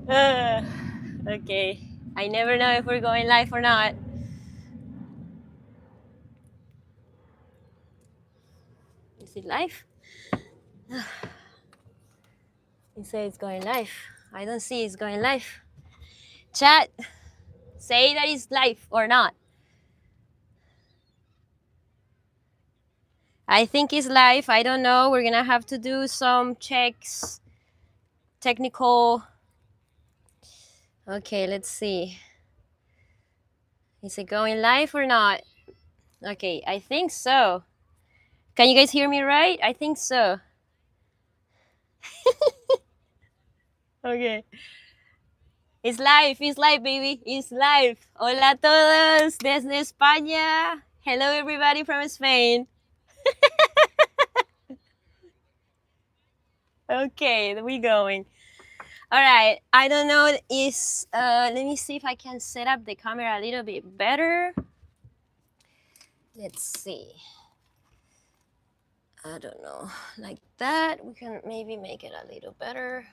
Okay. I never know if we're going live or not. Is it live? You say it's going live. I don't see it's going live. Chat, say that it's live or not. I think it's live. I don't know. We're gonna have to do some checks. Technical. Okay, let's see. Is it going live or not? Okay, I think so. Can you guys hear me right? I think so. Okay. It's live, baby. It's live. Hola a todos desde España. Hello, everybody from Spain. Okay, we going. All right. I don't know. Let me see if I can set up the camera a little bit better. Let's see. I don't know. Like that. We can maybe make it a little better.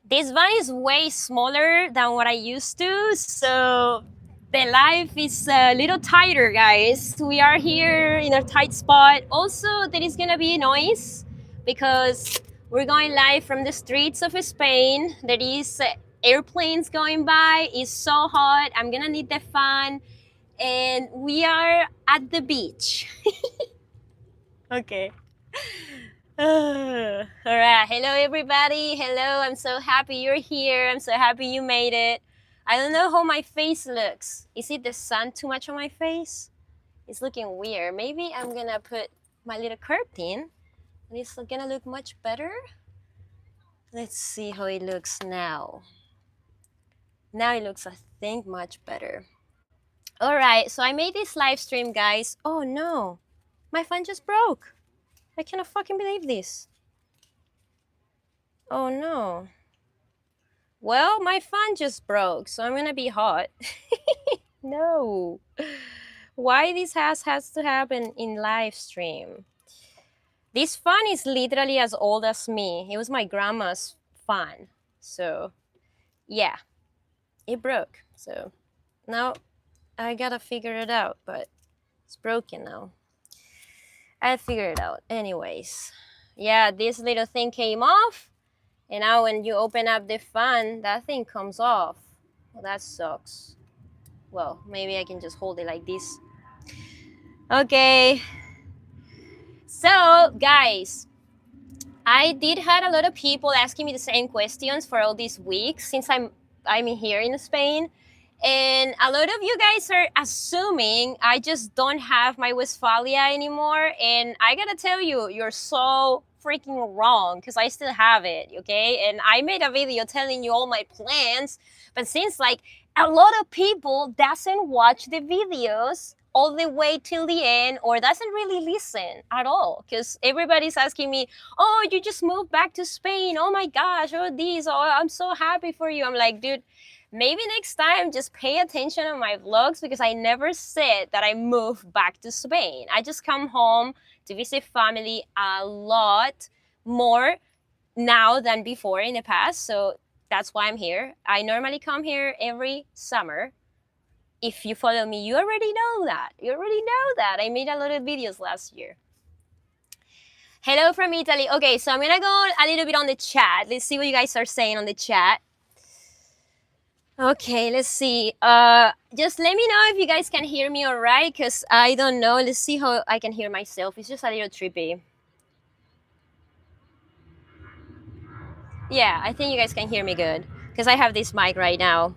This van is way smaller than what I used to, so the life is a little tighter, guys. We are here in a tight spot. Also, there is gonna be noise because we're going live from the streets of Spain. There is airplanes going by. It's so hot. I'm gonna need the fan, and we are at the beach. Okay. All right. Hello, everybody. Hello. I'm so happy you're here. I'm so happy you made it. I don't know how my face looks. Is it the sun too much on my face? It's looking weird. Maybe I'm going to put my little curtain. And it's going to look much better. Let's see how it looks now. Now it looks, I think, much better. All right. So I made this live stream, guys. Oh, no. My phone just broke. I cannot fucking believe this. Oh no. Well, my fan just broke, so I'm gonna be hot. No. Why this has to happen in live stream? This fan is literally as old as me. It was my grandma's fan. So yeah, it broke. So now I gotta figure it out, but it's broken now. I'll figure it out. Anyways. Yeah, this little thing came off. And now when you open up the fan, that thing comes off. Well, that sucks. Well, maybe I can just hold it like this. Okay. So, guys, I did had a lot of people asking me the same questions for all these weeks since I'm here in Spain. And a lot of you guys are assuming I just don't have my Westfalia anymore. And I gotta tell you, you're so freaking wrong because I still have it, okay? And I made a video telling you all my plans, but since like a lot of people doesn't watch the videos all the way till the end or doesn't really listen at all because everybody's asking me, oh, you just moved back to Spain, oh my gosh, oh this, oh I'm so happy for you. I'm like, dude, maybe next time just pay attention on my vlogs because I never said that I moved back to Spain. I just come home to visit family a lot more now than before in the past. So that's why I'm here. I normally come here every summer. If you follow me, you already know that. You already know that. I made a lot of videos last year. Hello from Italy. Okay, so I'm gonna go a little bit on the chat. Let's see what you guys are saying on the chat. Okay, let's see. Just let me know if you guys can hear me all right, because I don't know. Let's see how I can hear myself. It's just a little trippy. Yeah, I think you guys can hear me good, because I have this mic right now.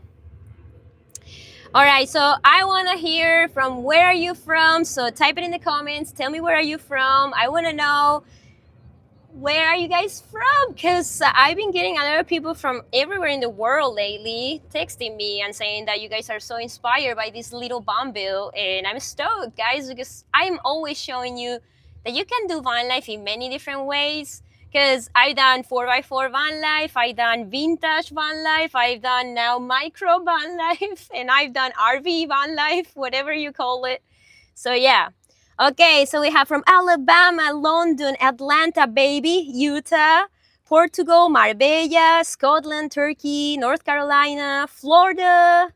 All right, so I want to hear from where are you from? So type it in the comments. Tell me where are you from? I want to know where are you guys from? Because I've been getting a lot of people from everywhere in the world lately texting me and saying that you guys are so inspired by this little bumble. And I'm stoked, guys, because I'm always showing you that you can do van life in many different ways. Because I've done 4x4 van life, I've done vintage van life, I've done now micro van life, and I've done RV van life, whatever you call it. So yeah. Okay, so we have from Alabama, London, Atlanta, baby, Utah, Portugal, Marbella, Scotland, Turkey, North Carolina, Florida,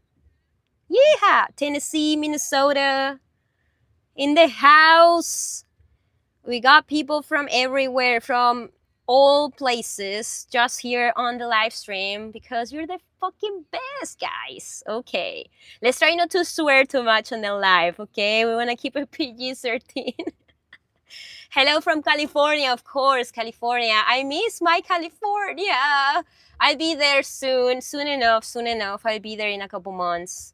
yeah, Tennessee, Minnesota, in the house. We got people from everywhere, from all places, just here on the live stream because you're the fucking best, guys. Okay, let's try not to swear too much on the live, okay? We want to keep it PG-13. Hello from California, of course, California. I miss my California. I'll be there soon, soon enough. I'll be there in a couple months.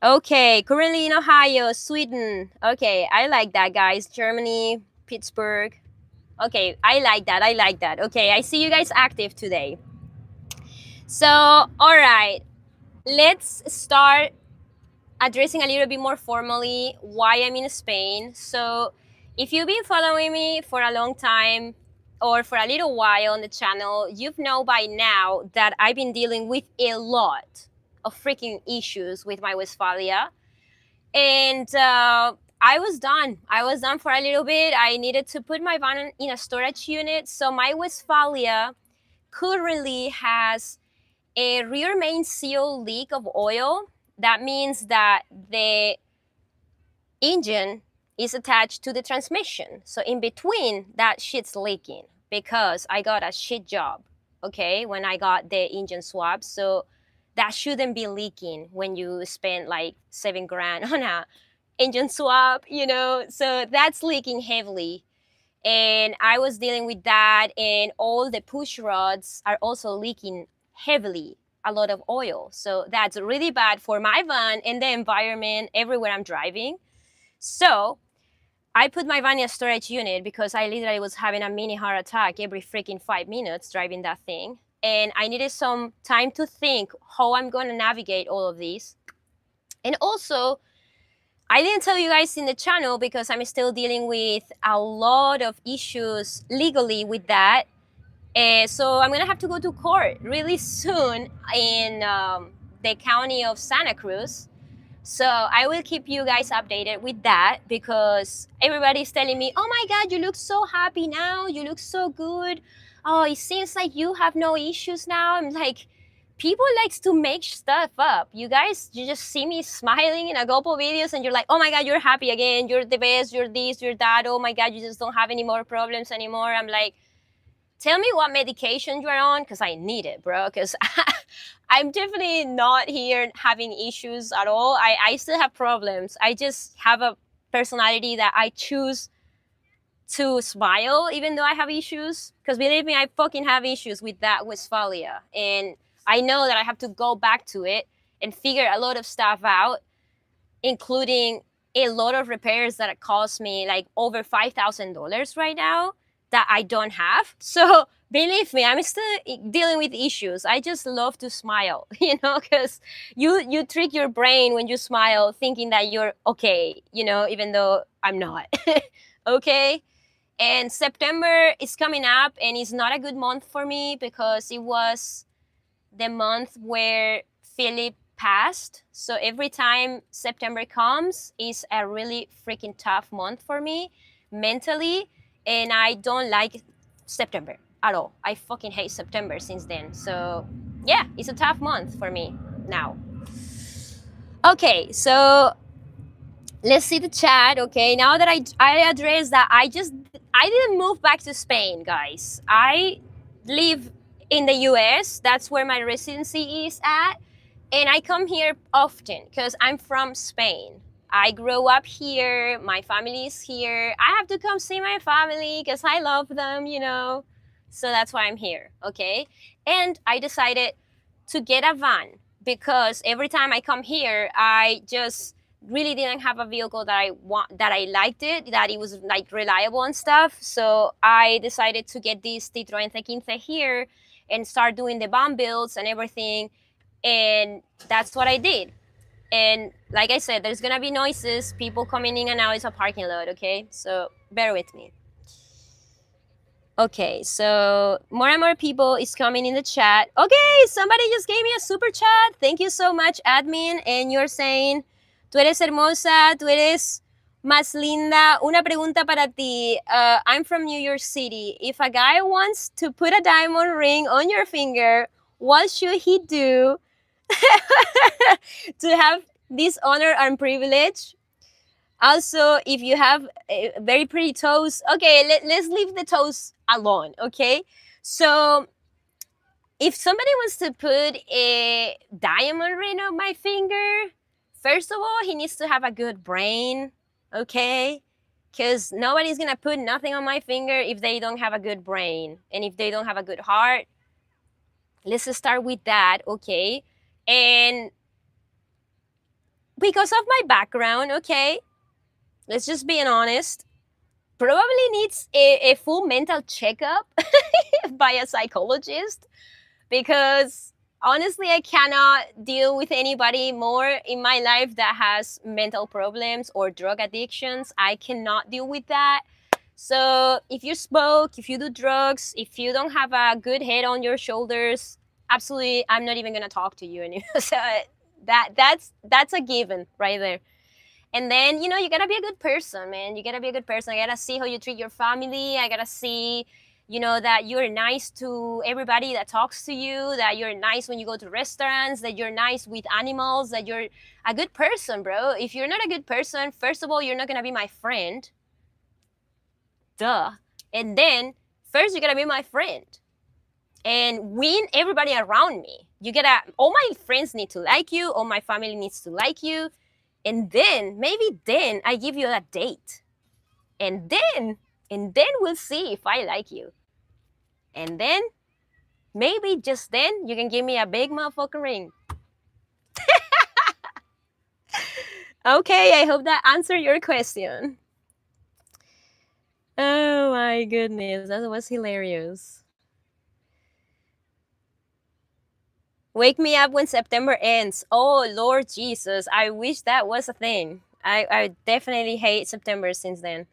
Okay, currently in Ohio, Sweden. Okay, I like that, guys. Germany, Pittsburgh. Okay, I like that. Okay, I see you guys active today. So, all right, let's start addressing a little bit more formally why I'm in Spain. So, if you've been following me for a long time or for a little while on the channel, you've known by now that I've been dealing with a lot of freaking issues with my Westfalia. And I was done. I was done for a little bit. I needed to put my van in a storage unit. So my Westfalia currently has a rear main seal leak of oil. That means that the engine is attached to the transmission. So in between, that shit's leaking because I got a shit job, okay, when I got the engine swap. So that shouldn't be leaking when you spend like $7,000 on a engine swap, you know. So that's leaking heavily. And I was dealing with that, and all the push rods are also leaking heavily, a lot of oil. So that's really bad for my van and the environment everywhere I'm driving. So I put my van in a storage unit because I literally was having a mini heart attack every freaking 5 minutes driving that thing. And I needed some time to think how I'm going to navigate all of this. And also, I didn't tell you guys in the channel because I'm still dealing with a lot of issues legally with that. So I'm going to have to go to court really soon in the county of Santa Cruz. So I will keep you guys updated with that because everybody's telling me, oh my God, you look so happy now. You look so good. Oh, it seems like you have no issues now. I'm like, people likes to make stuff up. You guys, you just see me smiling in a couple videos and you're like, oh my God, you're happy again. You're the best. You're this, you're that. Oh my God, you just don't have any more problems anymore. I'm like, tell me what medication you are on because I need it, bro. Because I'm definitely not here having issues at all. I still have problems. I just have a personality that I choose to smile even though I have issues. Because believe me, I fucking have issues with that Westfalia. And I know that I have to go back to it and figure a lot of stuff out, including a lot of repairs that cost me like over $5,000 right now that I don't have. So believe me, I'm still dealing with issues. I just love to smile, you know, because you trick your brain when you smile thinking that you're okay, you know, even though I'm not. Okay. And September is coming up and it's not a good month for me because it was the month where Philip passed. So every time September comes is a really freaking tough month for me mentally. And I don't like September at all. I fucking hate September since then. So yeah, it's a tough month for me now. Okay, so let's see the chat. Okay, now that I addressed that, I didn't move back to Spain, guys. I live in the US. That's where my residency is at. And I come here often because I'm from Spain. I grew up here. My family is here. I have to come see my family because I love them, you know. So that's why I'm here, okay? And I decided to get a van because every time I come here, I just really didn't have a vehicle that I liked it, that it was like reliable and stuff. So I decided to get this Citroen C15 here and start doing the van builds and everything. And that's what I did. And like I said, there's gonna be noises, people coming in and out. It's a parking lot, okay? So bear with me. Okay, so more and more people is coming in the chat. Okay, somebody just gave me a super chat. Thank you so much, admin. And you're saying, tú eres hermosa, tú eres Más linda, una pregunta para ti. I'm from New York City. If a guy wants to put a diamond ring on your finger, what should he do to have this honor and privilege? Also, if you have very pretty toes, okay, let's leave the toes alone, okay? So, if somebody wants to put a diamond ring on my finger, first of all, he needs to have a good brain, okay? Because nobody's gonna put nothing on my finger if they don't have a good brain and if they don't have a good heart. Let's start with that, okay? And because of my background, okay, let's just be honest, probably needs a full mental checkup by a psychologist, because honestly, I cannot deal with anybody more in my life that has mental problems or drug addictions. I cannot deal with that. So if you smoke, if you do drugs, if you don't have a good head on your shoulders, absolutely, I'm not even gonna talk to you anymore. So that's a given right there. And then, you know, you gotta be a good person, man. You gotta be a good person. I gotta see how you treat your family. I gotta see, you know, that you're nice to everybody that talks to you, that you're nice when you go to restaurants, that you're nice with animals, that you're a good person, bro. If you're not a good person, first of all, you're not gonna be my friend. Duh. And then, first, you gotta be my friend and win everybody around me. You gotta, all my friends need to like you, all my family needs to like you. And then, maybe then I give you a date. And then we'll see if I like you. And then, maybe just then, you can give me a big motherfucking ring. Okay, I hope that answered your question. Oh my goodness, that was hilarious. Wake me up when September ends. Oh, Lord Jesus, I wish that was a thing. I definitely hate September since then.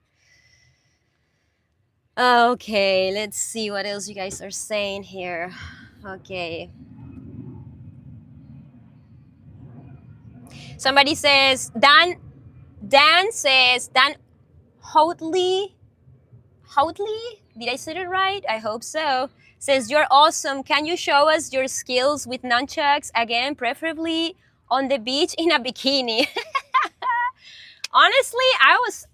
Okay, let's see what else you guys are saying here. Okay. Somebody says, Dan says, Dan Houtley, did I say it right? I hope so. Says, you're awesome. Can you show us your skills with nunchucks? Again, preferably on the beach in a bikini. Honestly, I was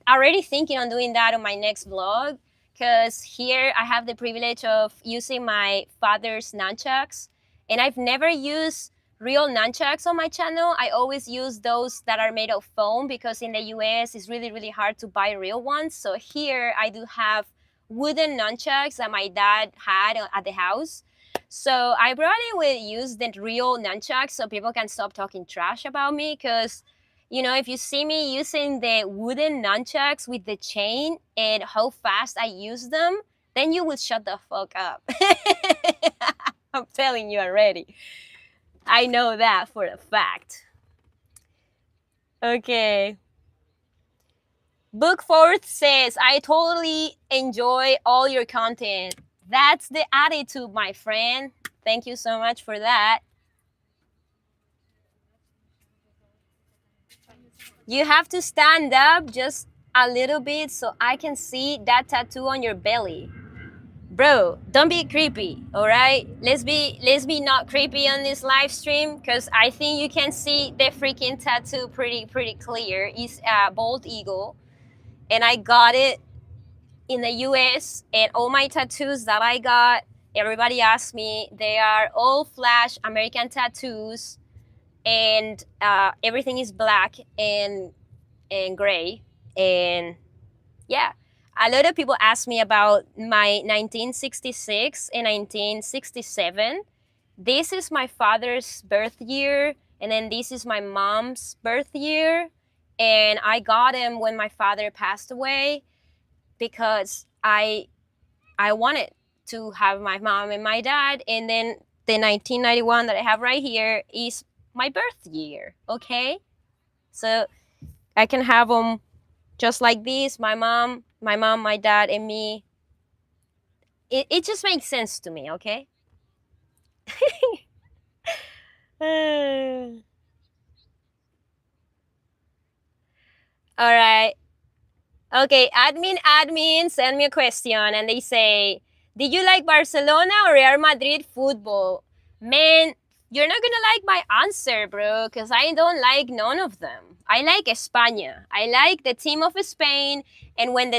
already thinking on doing that on my next vlog, because here I have the privilege of using my father's nunchucks, and I've never used real nunchucks on my channel. I always use those that are made of foam, because in the US it's really, really hard to buy real ones. So here I do have wooden nunchucks that my dad had at the house. So I probably will use the real nunchucks so people can stop talking trash about me, because you know, if you see me using the wooden nunchucks with the chain and how fast I use them, then you will shut the fuck up. I'm telling you already. I know that for a fact. Okay. Book Fourth says, I totally enjoy all your content. That's the attitude, my friend. Thank you so much for that. You have to stand up just a little bit so I can see that tattoo on your belly. Bro, don't be creepy, all right? Let's be not creepy on this live stream, because I think you can see the freaking tattoo pretty clear. It's a bald eagle, and I got it in the US, and all my tattoos that I got, everybody asked me, they are all flash American tattoos, and everything is black and gray. And yeah, a lot of people ask me about my 1966 and 1967. This is my father's birth year, and then this is my mom's birth year. And I got them when my father passed away, because I wanted to have my mom and my dad. And then the 1991 that I have right here is my birth year, okay? So I can have them just like this, my mom, my dad, and me. It just makes sense to me, okay? All right. Okay, admin send me a question and they say, did you like Barcelona or Real Madrid football? Man, you're not gonna like my answer, bro, because I don't like none of them. I like España. I like the team of Spain, and when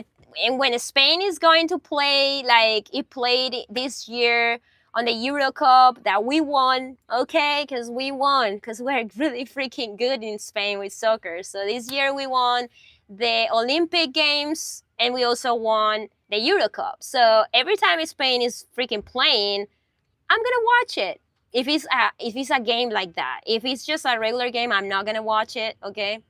Spain is going to play like it played this year on the Euro Cup that we won, okay, because we won, because we're really freaking good in Spain with soccer. So this year we won the Olympic Games, and we also won the Euro Cup. So every time Spain is freaking playing, I'm gonna watch it. If it's a game like that, if it's just a regular game, I'm not gonna watch it. Okay.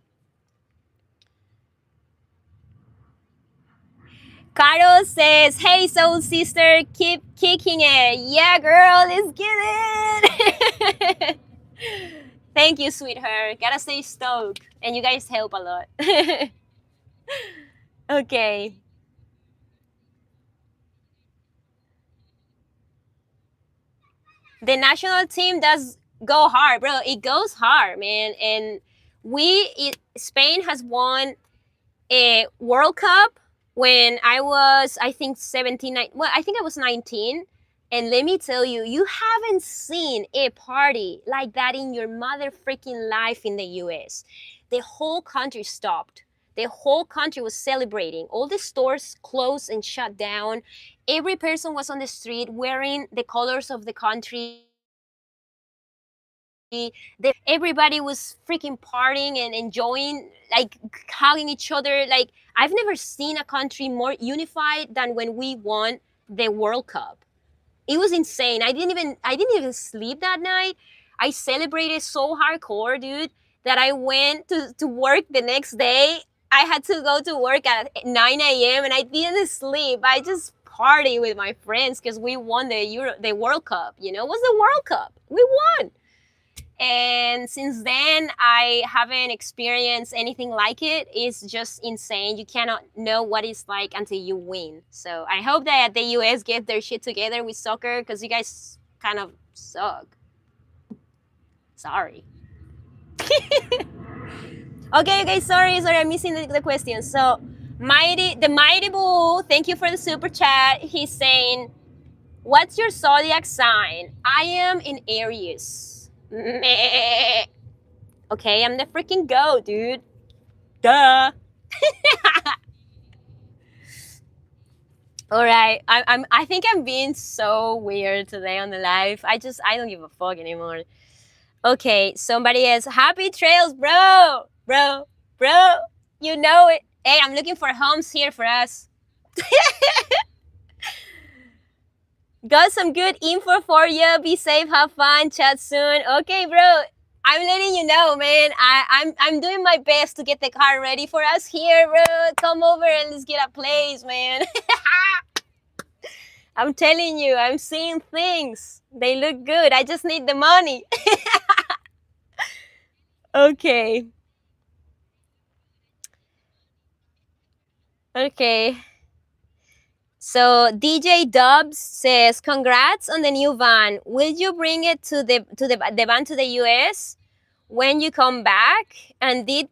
Carol says, "Hey, soul sister, keep kicking it. Yeah, girl, let's get it." Thank you, sweetheart. Gotta stay stoked, and you guys help a lot. Okay. The national team does go hard, bro. It goes hard, man. And Spain has won a World Cup when I was, I think, 17. Well, I think I was 19. And let me tell you, you haven't seen a party like that in your mother freaking life in the US. The whole country stopped. The whole country was celebrating. All the stores closed and shut down. Every person was on the street wearing the colors of the country. Everybody was freaking partying and enjoying, like hugging each other. Like, I've never seen a country more unified than when we won the World Cup. It was insane. I didn't even sleep that night. I celebrated so hardcore, dude, that I went to work the next day. I had to go to work at 9 a.m. and I didn't sleep. I just party with my friends because we won the World Cup. It was the World Cup. We won. And since then, I haven't experienced anything like it. It's just insane. You cannot know what it's like until you win. So I hope that the US get their shit together with soccer, because you guys kind of suck. Sorry. Okay, sorry, I'm missing the question. So the Mighty Bull, thank you for the super chat. He's saying, what's your zodiac sign? I am in Aries. Meh. Okay, I'm the freaking goat, dude. Duh. All right, I think I'm being so weird today on the live. I don't give a fuck anymore. Okay, somebody else. Happy trails, bro. You know it. Hey, I'm looking for homes here for us. Got some good info for you. Be safe, have fun, chat soon. Okay, bro. I'm letting you know, man. I'm doing my best to get the car ready for us here, bro. Come over and let's get a place, man. I'm telling you, I'm seeing things. They look good. I just need the money. Okay. Okay. So DJ Dubs says, "Congrats on the new van. Will you bring it the van to the US when you come back?" And did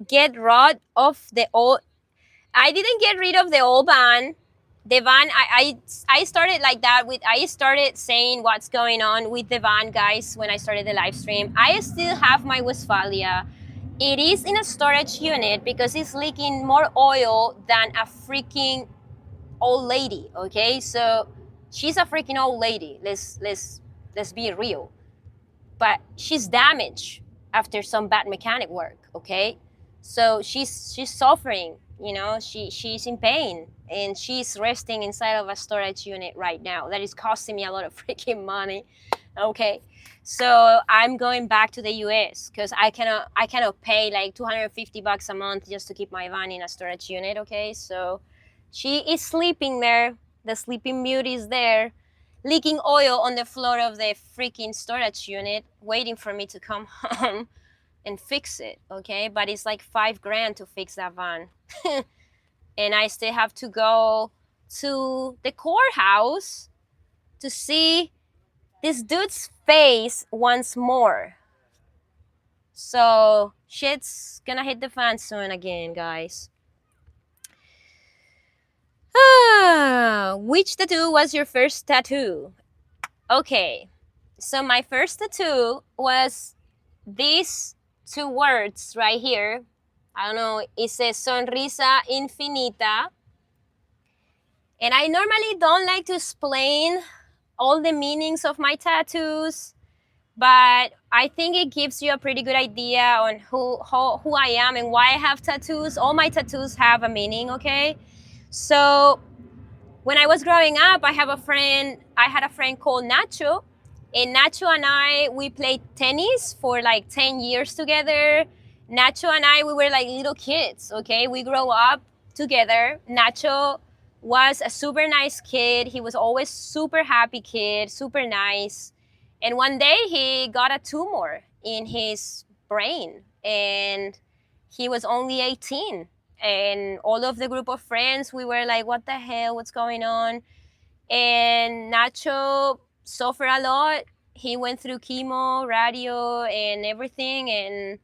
get rid of the old. I didn't get rid of the old van. The van, I started like that with. I started saying what's going on with the van, guys, when I started the live stream. I still have my Westfalia. It is in a storage unit because it's leaking more oil than a freaking old lady. Okay, so she's a freaking old lady. Let's be real. But she's damaged after some bad mechanic work. Okay, so she's suffering. She's in pain and she's resting inside of a storage unit right now. That is costing me a lot of freaking money. Okay, so I'm going back to the US because I cannot pay like $250 a month just to keep my van in a storage unit. Okay, so she is sleeping there. The sleeping beauty is there, leaking oil on the floor of the freaking storage unit, waiting for me to come home and fix it. Okay, but it's like $5,000 to fix that van. And I still have to go to the courthouse to see this dude's face once more. So shit's gonna hit the fan soon again, guys. Which tattoo was your first tattoo? Okay, so my first tattoo was these two words right here. I don't know, it says Sonrisa Infinita. And I normally don't like to explain all the meanings of my tattoos, but I think it gives you a pretty good idea on who I am and why I have tattoos. All my tattoos have a meaning, okay? So when I was growing up, I had a friend called Nacho, and Nacho and I, we played tennis for like 10 years together. Nacho and I, we were like little kids, okay? We grew up together. Nacho was a super nice kid. He was always super happy kid, super nice. And one day he got a tumor in his brain, and he was only 18. And all of the group of friends, we were like, what the hell, what's going on? And Nacho suffered a lot. He went through chemo, radio, and everything. And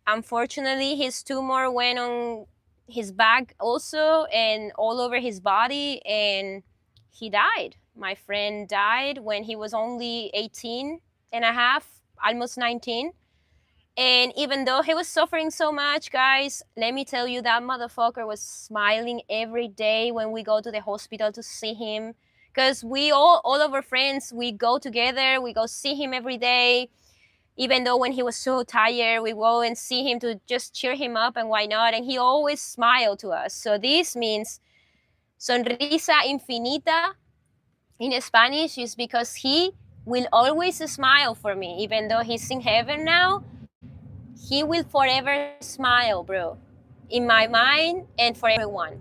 unfortunately, his tumor went on his back also and all over his body. And he died. My friend died when he was only 18 and a half, almost 19. And even though he was suffering so much, guys, let me tell you, that motherfucker was smiling every day when we go to the hospital to see him. Because we all of our friends, we go together, we go see him every day. Even though when he was so tired, we go and see him to just cheer him up and why not. And he always smiled to us. So this means Sonrisa Infinita in Spanish is because he will always smile for me. Even though he's in heaven now, he will forever smile, bro, in my mind and for everyone.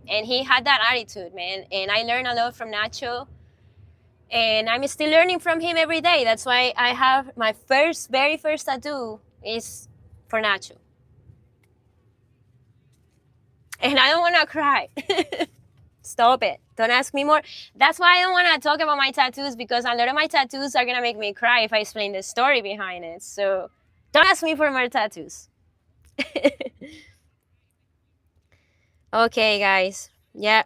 And he had that attitude, man. And I learned a lot from Nacho. And I'm still learning from him every day. That's why I have my very first tattoo is for Nacho. And I don't want to cry. Stop it. Don't ask me more. That's why I don't want to talk about my tattoos, because a lot of my tattoos are going to make me cry if I explain the story behind it. So don't ask me for more tattoos. Okay, guys. Yeah.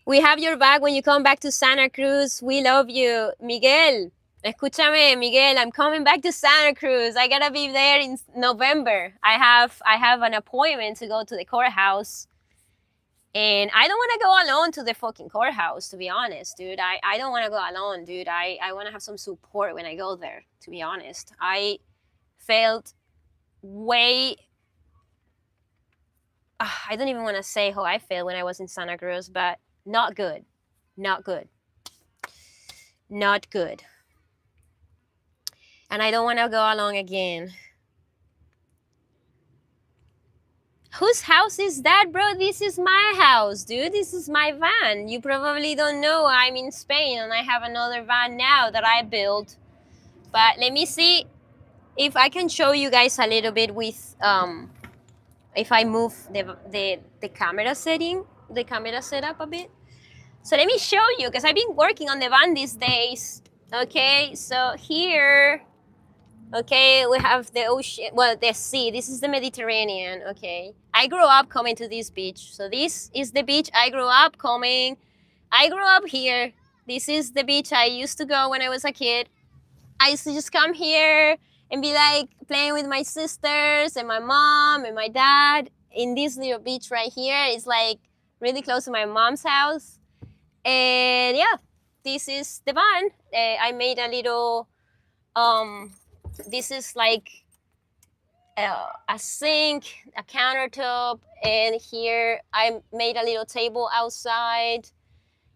We have your back when you come back to Santa Cruz. We love you. Miguel, escúchame, Miguel, I'm coming back to Santa Cruz. I gotta be there in November. I have an appointment to go to the courthouse. And I don't want to go alone to the fucking courthouse, to be honest, dude. I don't want to go alone, dude. I want to have some support when I go there, to be honest. I felt way... I don't even want to say how I felt when I was in Santa Cruz, but not good. Not good. Not good. And I don't want to go alone again. Whose house is that, bro? This is my house, dude. This is my van. You probably don't know I'm in Spain and I have another van now that I built. But let me see if I can show you guys a little bit with, if I move the camera setting, the camera setup a bit. So let me show you, because I've been working on the van these days. Okay, so here, okay, we have the ocean, well, the sea. This is the Mediterranean, okay. I grew up coming to this beach. So this is the beach I grew up coming. I grew up here. This is the beach I used to go when I was a kid. I used to just come here and be like playing with my sisters and my mom and my dad in this little beach right here. It's like really close to my mom's house. And yeah, this is the van. I made a little, this is like a sink, a countertop, and here I made a little table outside.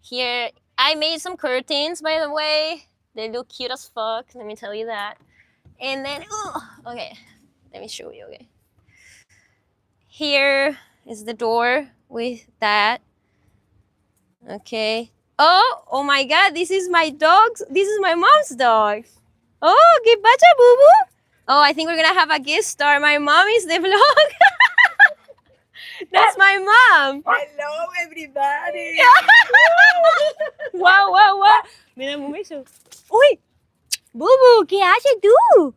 Here I made some curtains, by the way. They look cute as fuck, let me tell you that. And then, okay, let me show you, okay. Here is the door with that. Okay. Oh my God, this is my dog's, this is my mom's dog. Oh, ¿qué pasa, boo-boo? Oh, I think we're gonna have a guest star. My mom is the vlog. That's my mom. Hello, everybody. Wow. Mira, un beso. Uy, Bubu, ¿qué haces tú?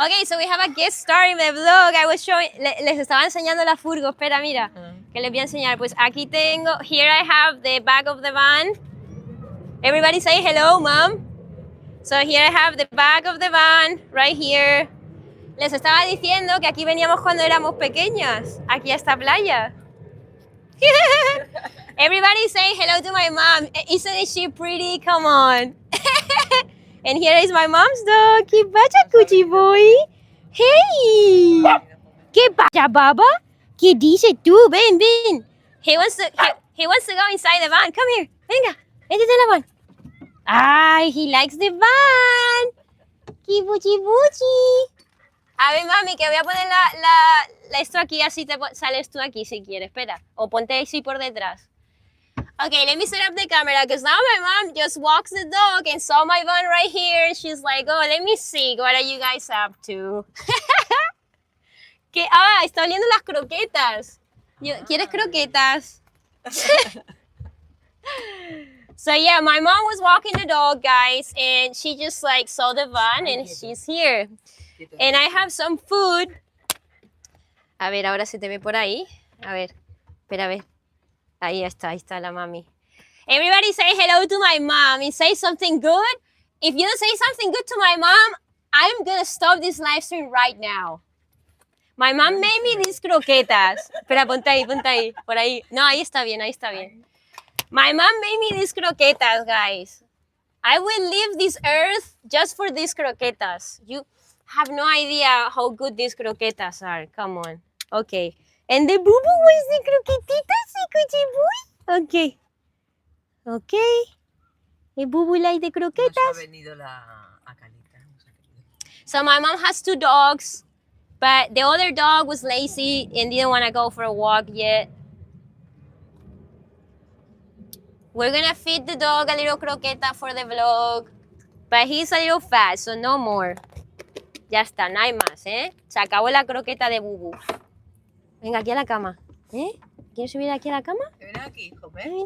Okay, so we have a guest star in the vlog. I was showing, les estaba enseñando la furgo. Espera, mira, que les voy a enseñar. Pues aquí tengo, here I have the back of the van. Everybody say hello, mom. So here I have the back of the van, right here. Les estaba diciendo que aquí veníamos cuando éramos pequeñas, aquí a esta playa. Everybody say hello to my mom. Isn't she pretty? Come on. And here is my mom's dog. ¿Qué pasa, Cuchi boy? Hey. ¿Qué pasa, baba? ¿Qué dices tú? Ven, ven. He wants to go inside the van. Come here. Venga, métete en la van. Ay, he likes the van. ¿Qué buchi buchi? A ver, mami, que voy a poner esto aquí, así te sales tú aquí si quieres. Espera, o ponte así por detrás. Okay, let me set up the camera because now my mom just walks the dog and saw my van right here. And she's like, oh, let me see. What are you guys up to? Está oliendo las croquetas. ¿Quieres croquetas? So yeah, my mom was walking the dog, guys, and she just like saw the van and she's here. And I have some food. A ver, ahora se te ve por ahí. A ver, espera, a ver. Ahí está la mami. Everybody say hello to my mom and say something good. If you don't say something good to my mom, I'm gonna stop this live stream right now. My mom made me these croquetas. Espera, ponte ahí, por ahí. No, ahí está bien. My mom made me these croquetas, guys. I will leave this earth just for these croquetas. You have no idea how good these croquetas are. Come on. Okay. And the boo-boo was the croquetitas, Cuchi boy. Okay. Okay. The boo-boo like the croquetas. So my mom has 2 dogs, but the other dog was lazy and didn't want to go for a walk yet. We're gonna feed the dog a little croqueta for the vlog, but he's a little fat, so no more. Ya está, no hay más, ¿eh? Se acabó la croqueta de Bubu. Venga, aquí a la cama. ¿Quieres subir aquí a la cama? Ven aquí, hijo, ven.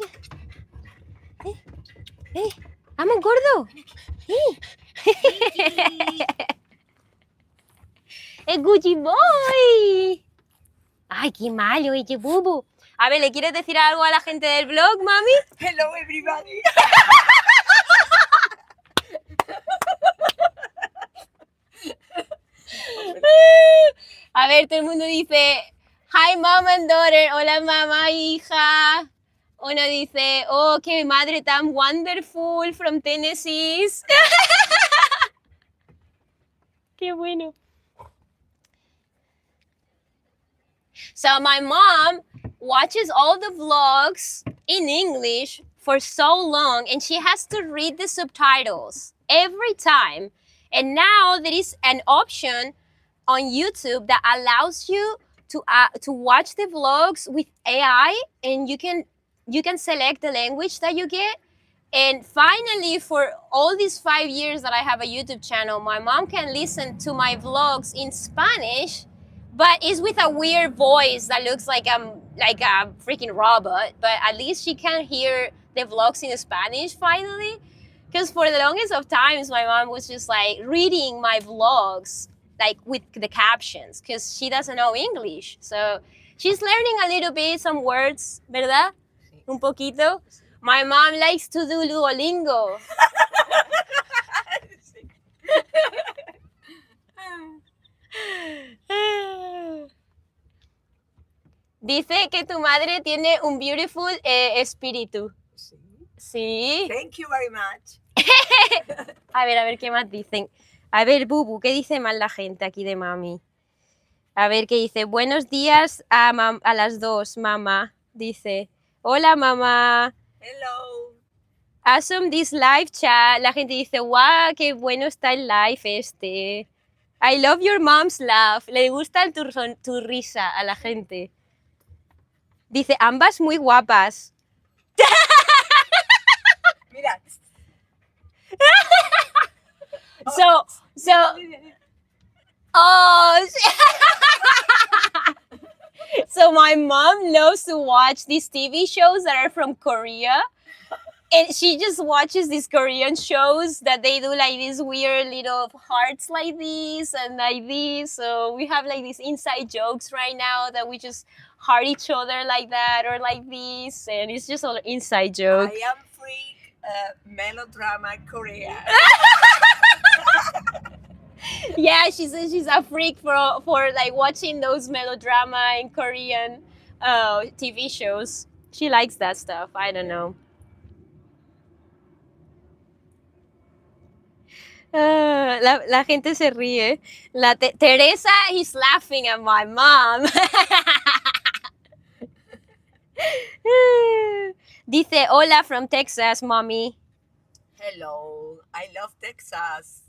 Mira. ¡Vamos, gordo! ¡El Gucci Boy! ¡Ay, qué malo, qué Bubu! A ver, ¿le quieres decir algo a la gente del blog, mami? Hello, everybody. A ver, todo el mundo dice, hi, mom and daughter. Hola, mamá, hija. Uno dice, oh, qué madre tan wonderful from Tennessee. Qué bueno. So my mom watches all the vlogs in English for so long, and she has to read the subtitles every time. And now there is an option on YouTube that allows you to watch the vlogs with AI, and you can select the language that you get. And finally, for all these 5 years that I have a YouTube channel, my mom can listen to my vlogs in Spanish, but it's with a weird voice that looks like a freaking robot. But at least she can hear the vlogs in Spanish finally. Because for the longest of times, my mom was just like reading my vlogs like with the captions, because she doesn't know English. So she's learning a little bit, some words, ¿verdad? Un poquito. My mom likes to do Duolingo. Dice que tu madre tiene un beautiful espíritu. Sí. Sí. Thank you very much. A ver qué más dicen. A ver, Bubu, ¿qué dice más la gente aquí de mami? A ver qué dice. Buenos días a las dos, mamá. Dice, hola, mamá. Hello. Awesome this live chat. La gente dice, wow, qué bueno está el live este. I love your mom's laugh. Le gusta tu risa a la gente. Dice, ambas muy guapas. Mira. So my mom loves to watch these TV shows that are from Korea. And she just watches these Korean shows that they do like these weird little hearts like this and like this. So we have like these inside jokes right now that we just heart each other like that or like this, and it's just an inside joke. I am freak melodrama Korea. Yeah, she says she's a freak for like watching those melodrama and Korean TV shows. She likes that stuff. I don't know. La gente se ríe. Teresa is laughing at my mom. Dice, hola from Texas, mommy. Hello, I love Texas.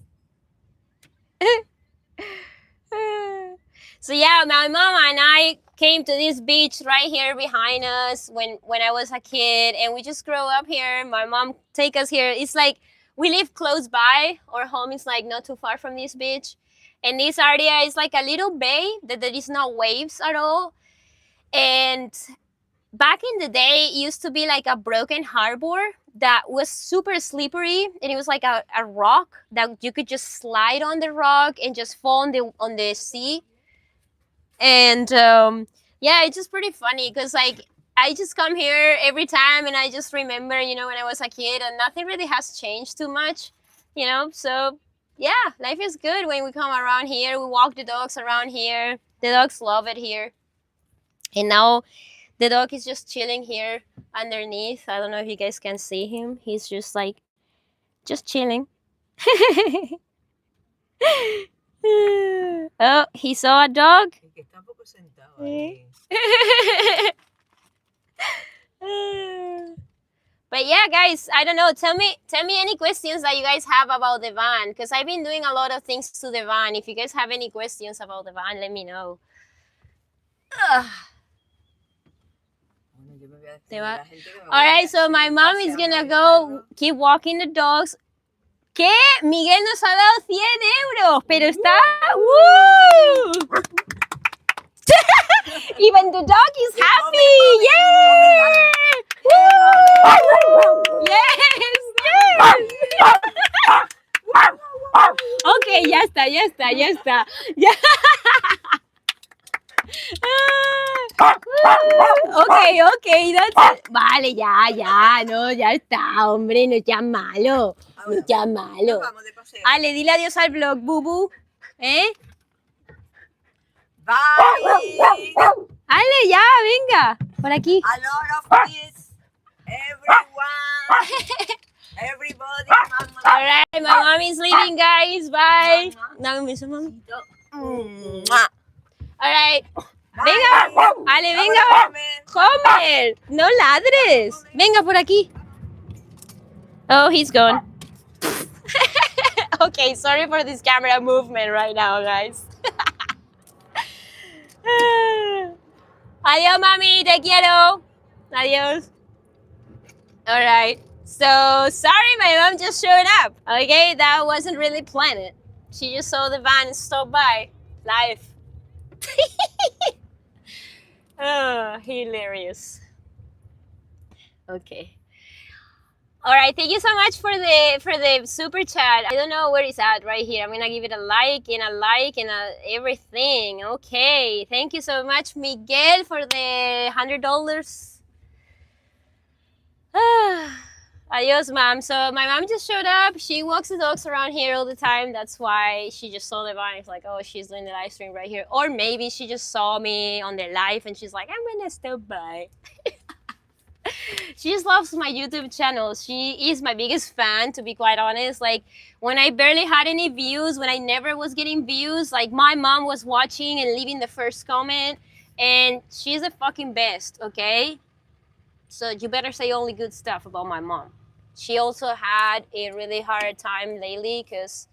So yeah, my mom and I came to this beach right here behind us when I was a kid, and we just grew up here. My mom take us here. It's like we live close by. Our home is like not too far from this beach, and this area is like a little bay that there is no waves at all. And back in the day, it used to be like a broken harbor that was super slippery, and it was like a rock that you could just slide on the rock and just fall on the sea. And yeah, it's just pretty funny because like I just come here every time and I just remember, you know, when I was a kid, and nothing really has changed too much, you know. So yeah, life is good when we come around here. We walk the dogs around here. The dogs love it here. And now the dog is just chilling here underneath. I don't know if you guys can see him. He's just like just chilling. Oh, he saw a dog. Que está un poco sentado ahí. But yeah, guys, I don't know. Tell me any questions that you guys have about the van, because I've been doing a lot of things to the van. If you guys have any questions about the van, let me know. All right, so my mom is gonna go keep walking the dogs. ¿Qué? Miguel nos ha dado 100 euros, pero está... ¡Woo! Even the dog is happy! Yay! Woo! Yes! Yes! Ok, ya está. Ya. Ok, that's it. Vale, ya, no, ya está, hombre, no seas malo. No seas malo. Vamos de paseo. Ale, dile adiós al blog, bubu. ¿Eh? Bye. Ale, ya, venga, por aquí. A lot of kiss, everyone, everybody. Mama. All right, my mom is leaving, guys. Bye. Dame un beso, mami. Mwah. All right. Bye. Venga, Ale, venga. Homer, no ladres. Venga por aquí. Oh, he's gone. Okay, sorry for this camera movement right now, guys. Adiós, mami, te quiero. Adiós. All right. So, sorry, my mom just showed up. Okay, that wasn't really planned. She just saw the van and stopped by. Life. Oh, hilarious. Okay. All right, thank you so much for the super chat. I don't know where it's at right here. I'm gonna give it a like and everything. Okay, thank you so much, Miguel, for the $100. Adios, mom. So my mom just showed up. She walks the dogs around here all the time. That's why she just saw the van. It's like, oh, she's doing the live stream right here. Or maybe she just saw me on the live and she's like, I'm gonna stop by. She just loves my YouTube channel. She is my biggest fan, to be quite honest. Like, when I barely had any views, when I never was getting views, like, my mom was watching and leaving the first comment. And she's the fucking best, okay? So you better say only good stuff about my mom. She also had a really hard time lately because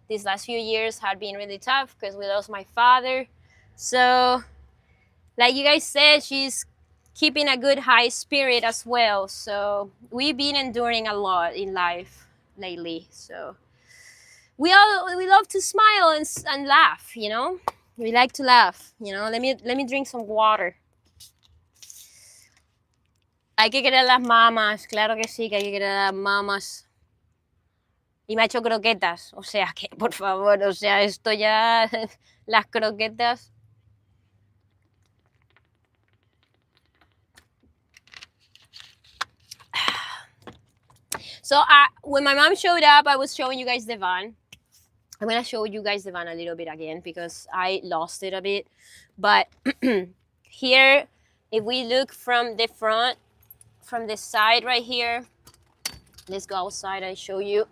these last few years had been really tough because we lost my father. So, like you guys said, she's keeping a good high spirit as well. So we've been enduring a lot in life lately. So we love to smile and laugh, you know. We like to laugh, you know. Let me drink some water. Hay que querer a las mamas, claro que sí, que hay que querer a las mamas. Y me ha hecho croquetas, o sea que, por favor, o sea, esto ya, las croquetas. So when my mom showed up, I was showing you guys the van. I'm gonna show you guys the van a little bit again because I lost it a bit. But here, if we look from the front, from the side right here, let's go outside and show you.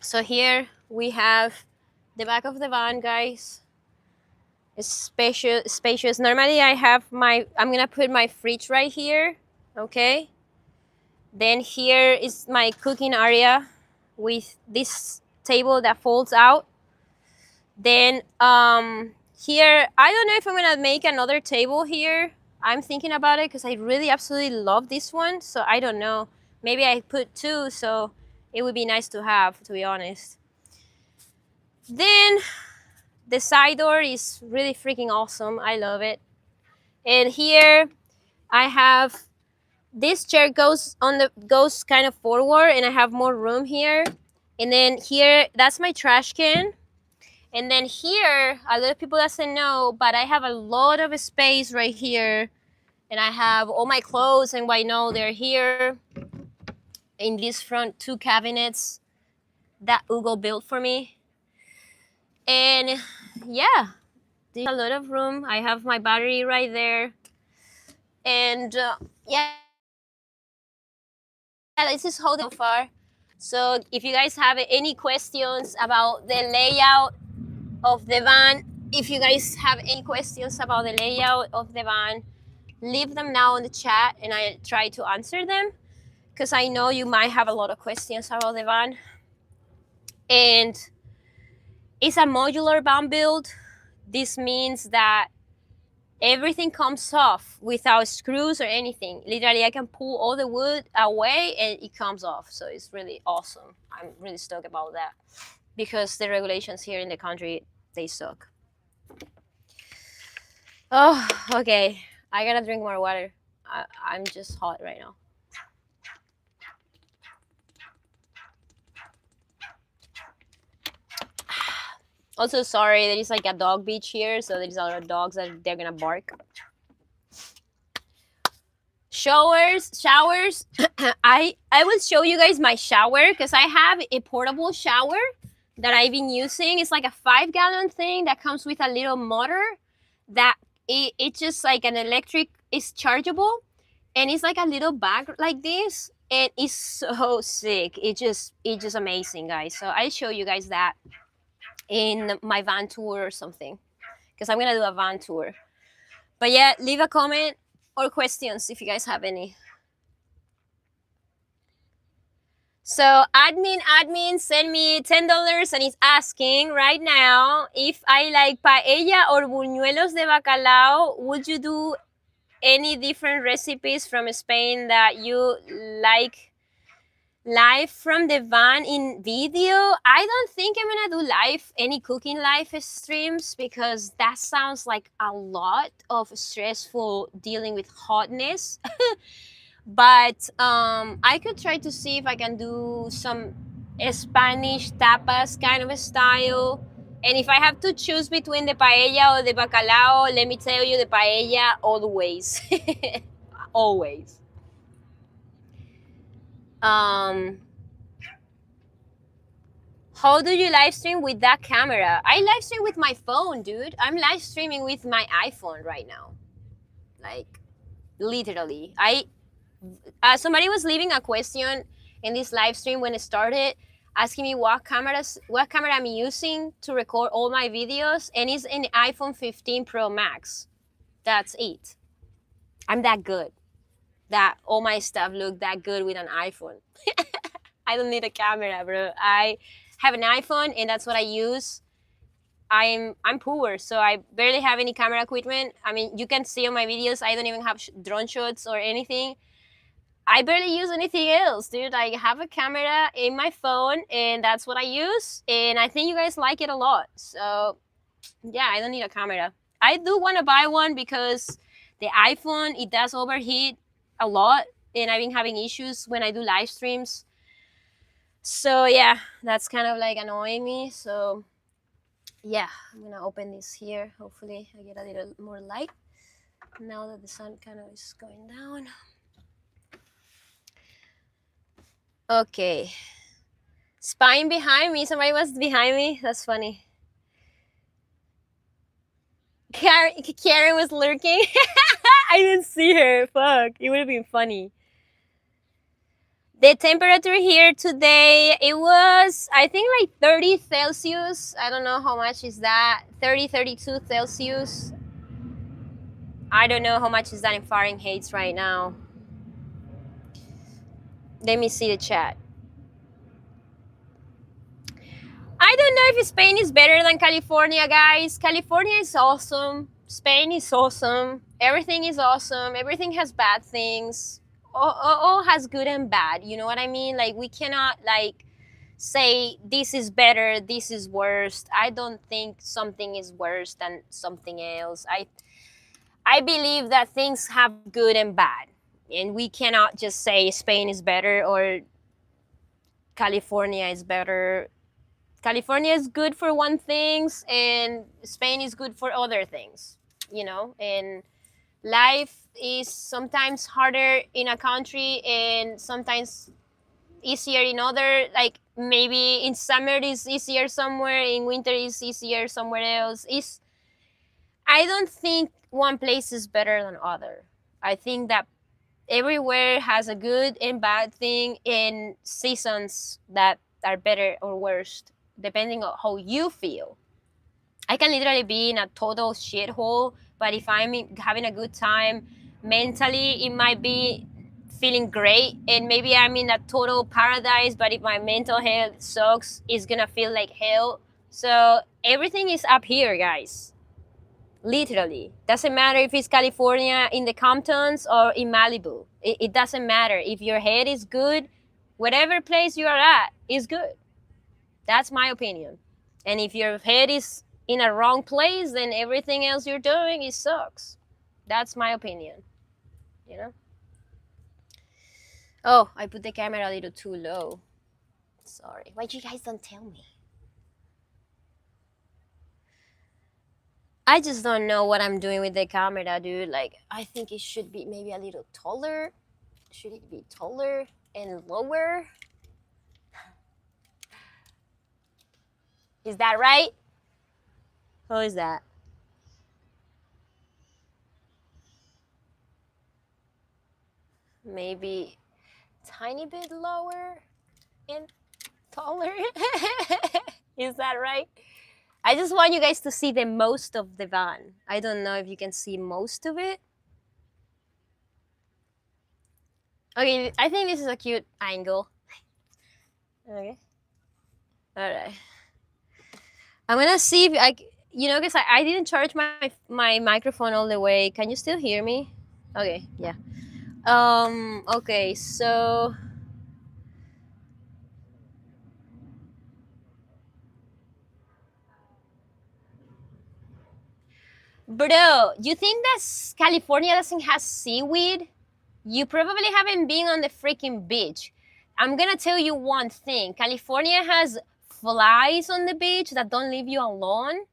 So here we have the back of the van, guys. It's spacious. Normally I'm gonna put my fridge right here, okay? Then here is my cooking area with this table that folds out. Then here, I don't know if I'm gonna make another table here. I'm thinking about it because I really absolutely love this one. So I don't know. Maybe I put two, so it would be nice to have, to be honest. Then the side door is really freaking awesome. I love it. And here I have this chair goes kind of forward, and I have more room here. And then here, that's my trash can. And then here, a lot of people doesn't know, but I have a lot of space right here. And I have all my clothes, and why no, they're here in these front two cabinets that Hugo built for me. And yeah, there's a lot of room. I have my battery right there. And yeah, this is how so far. So if you guys have any questions about the layout of the van, if you guys have any questions about the layout of the van, leave them now in the chat and I try to answer them, because I know you might have a lot of questions about the van. And it's a modular van build. This means that everything comes off without screws or anything. Literally, I can pull all the wood away and it comes off. So it's really awesome. I'm really stoked about that because the regulations here in the country, they suck. Oh, okay. I gotta drink more water. I'm just hot right now. Also, sorry, there is like a dog beach here, so there's a lot of dogs that they're gonna bark. Showers. I will show you guys my shower because I have a portable shower that I've been using. It's like a 5-gallon thing that comes with a little motor that it's just like an electric, it's chargeable, and it's like a little bag like this, and it's so sick. It's just amazing, guys. So I'll show you guys that in my van tour or something, because I'm gonna do a van tour. But yeah, leave a comment or questions if you guys have any. So admin sent me $10 and is asking right now if I like paella or buñuelos de bacalao. Would you do any different recipes from Spain that you like live from the van in video? I don't think I'm gonna do any cooking live streams because that sounds like a lot of stressful dealing with hotness. But I could try to see if I can do some Spanish tapas kind of a style. And if I have to choose between the paella or the bacalao, let me tell you, the paella always. Always. How do you live stream with that camera? I live stream with my phone, dude. I'm live streaming with my iPhone right now. Like, literally. Somebody was leaving a question in this live stream when it started, asking me what camera I'm using to record all my videos, and it's an iPhone 15 Pro Max. That's it. I'm that good. That all my stuff look that good with an iPhone. I don't need a camera, bro. I have an iPhone and that's what I use. I'm poor, so I barely have any camera equipment. I mean, you can see on my videos, I don't even have drone shots or anything. I barely use anything else, dude. I have a camera in my phone and that's what I use. And I think you guys like it a lot. So yeah, I don't need a camera. I do want to buy one because The iPhone, it does overheat a lot, and I've been having issues when I do live streams. So yeah, that's kind of like annoying me. So yeah, I'm gonna open this here. Hopefully I get a little more light now that the sun kind of is going down. Okay. Spying behind me. Somebody was behind me. That's funny. Karen was lurking. I didn't see her. Fuck. It would have been funny. The temperature here today, it was, I think, like 30 Celsius. I don't know how much is that. 30, 32 Celsius. I don't know how much is that in Fahrenheit right now. Let me see the chat. I don't know if Spain is better than California, guys. California is awesome. Spain is awesome. Everything is awesome. Everything has bad things. All has good and bad. You know what I mean? Like, we cannot, like, say this is better, this is worse. I don't think something is worse than something else. I believe that things have good and bad. And we cannot just say Spain is better or California is better. California is good for one things and Spain is good for other things, you know? And life is sometimes harder in a country and sometimes easier in other. Like, maybe in summer is easier somewhere, in winter is easier somewhere else. I don't think one place is better than other. I think that everywhere has a good and bad thing in seasons that are better or worse depending on how you feel. I can literally be in a total shithole, but if I'm having a good time mentally, it might be feeling great. And maybe I'm in a total paradise, but if my mental health sucks, it's gonna feel like hell. So everything is up here, guys. Literally. Doesn't matter if it's California in the Comptons or in Malibu. It doesn't matter. If your head is good, whatever place you are at is good. That's my opinion. And if your head is in a wrong place, then everything else you're doing, it sucks. That's my opinion. You know? Oh, I put the camera a little too low. Sorry. Why you guys don't tell me? I just don't know what I'm doing with the camera, dude. Like, I think it should be maybe a little taller. Should it be taller and lower? Is that right? How is that? Maybe tiny bit lower and taller. Is that right? I just want you guys to see the most of the van. I don't know if you can see most of it. Okay, I think this is a cute angle. Okay. All right. I'm gonna see if because I didn't charge my microphone all the way. Can you still hear me? Okay, yeah. Okay, so bro, you think that California doesn't have seaweed? You probably haven't been on the freaking beach. I'm gonna tell you one thing. California has flies on the beach that don't leave you alone.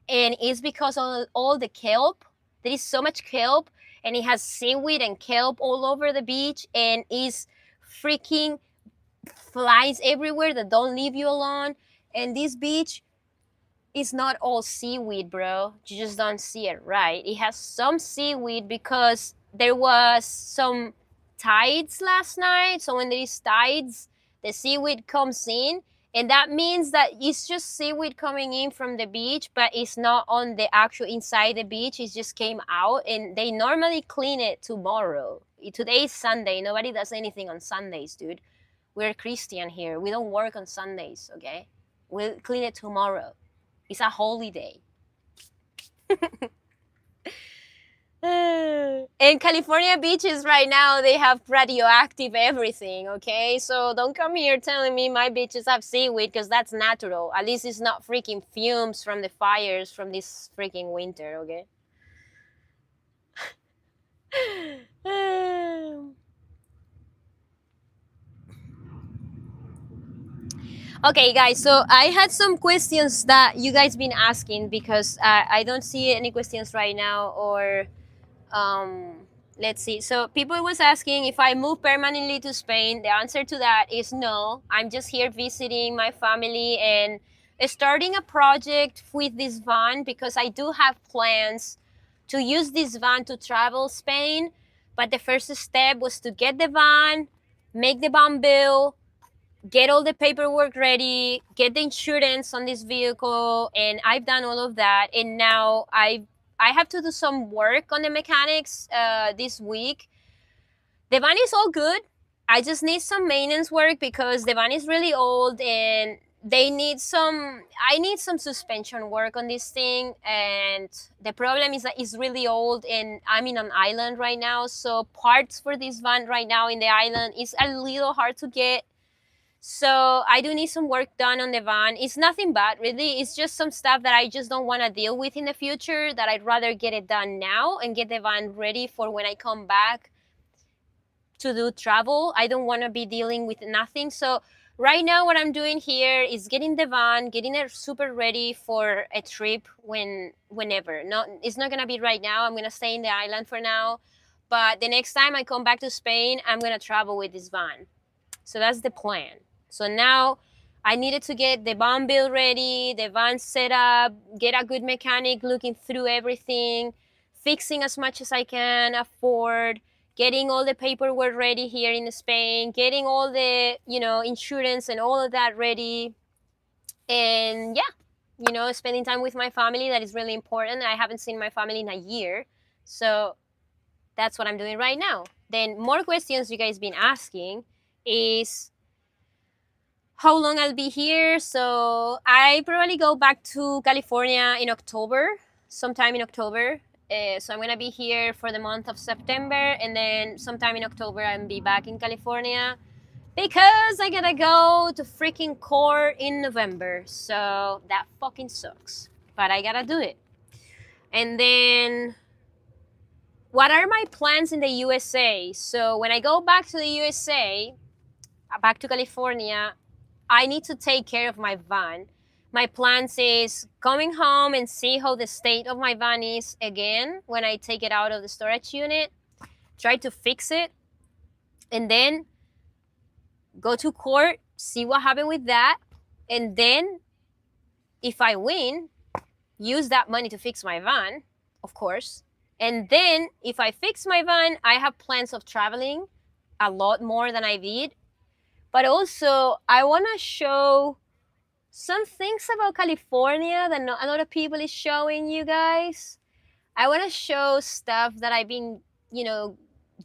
And it's because of all the kelp. There is so much kelp, and it has seaweed and kelp all over the beach, and it's freaking flies everywhere that don't leave you alone. And this beach is not all seaweed, bro. You just don't see it right. It has some seaweed because there was some tides last night. So when there is tides, the seaweed comes in, and that means that it's just seaweed coming in from the beach, but it's not on the actual inside the beach. It just came out, and they normally clean it tomorrow. Today is Sunday. Nobody does anything on Sundays, dude. We're Christian here. We don't work on Sundays, okay? We'll clean it tomorrow. It's a holiday. And California beaches right now, they have radioactive everything, okay? So don't come here telling me my beaches have seaweed, because that's natural. At least it's not freaking fumes from the fires from this freaking winter, okay? Okay, guys. So I had some questions that you guys been asking because I don't see any questions right now. Or let's see. So people was asking if I move permanently to Spain. The answer to that is no. I'm just here visiting my family and starting a project with this van because I do have plans to use this van to travel Spain. But the first step was to get the van, make the van bill, get all the paperwork ready, get the insurance on this vehicle, and I've done all of that. And now I have to do some work on the mechanics this week. The van is all good. I just need some maintenance work because the van is really old and they need some I need some suspension work on this thing. And the problem is that it's really old and I'm in an island right now, so parts for this van right now in the island is a little hard to get. So I do need some work done on the van. It's nothing bad, really. It's just some stuff that I just don't want to deal with in the future, that I'd rather get it done now and get the van ready for when I come back to do travel. I don't want to be dealing with nothing. So right now what I'm doing here is getting the van, getting it super ready for a trip whenever. It's not going to be right now. I'm going to stay in the island for now. But the next time I come back to Spain, I'm going to travel with this van. So that's the plan. So now I needed to get the van build ready, the van set up, get a good mechanic looking through everything, fixing as much as I can afford, getting all the paperwork ready here in Spain, getting all the, insurance and all of that ready. And yeah, spending time with my family, that is really important. I haven't seen my family in a year. So that's what I'm doing right now. Then more questions you guys been asking is how long I'll be here. So I probably go back to California in October, sometime in October. So I'm gonna be here for the month of September, and then sometime in October I'll be back in California because I gotta go to freaking court in November. So that fucking sucks, but I gotta do it. And then what are my plans in the USA? So when I go back to the USA, back to California, I need to take care of my van. My plans is coming home and see how the state of my van is again when I take it out of the storage unit, try to fix it, and then go to court, see what happened with that, and then if I win, use that money to fix my van, of course. And then if I fix my van, I have plans of traveling a lot more than I did. But also, I want to show some things about California that not a lot of people is showing you guys. I want to show stuff that I've been,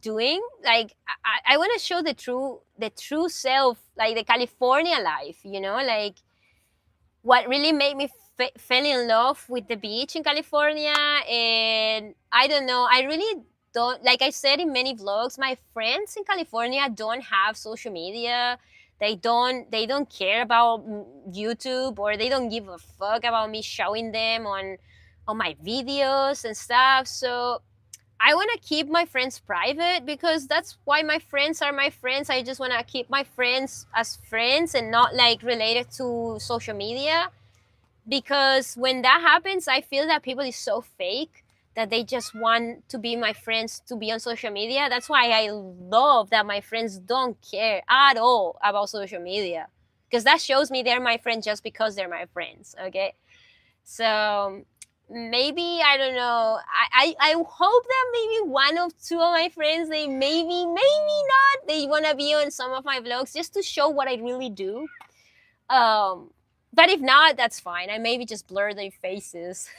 doing. Like I want to show the true self, like the California life, like what really made me fell in love with the beach in California. And I don't know, I really don't, like I said in many vlogs, my friends in California don't have social media. They don't care about YouTube, or they don't give a fuck about me showing them on my videos and stuff. So I want to keep my friends private because that's why my friends are my friends. I just want to keep my friends as friends and not like related to social media. Because when that happens, I feel that people is so fake that they just want to be my friends to be on social media. That's why I love that my friends don't care at all about social media, because that shows me they're my friends just because they're my friends. Okay, so maybe, I don't know, I hope that maybe one of two of my friends, they maybe not, they want to be on some of my vlogs just to show what I really do. But if not, that's fine. I maybe just blur their faces.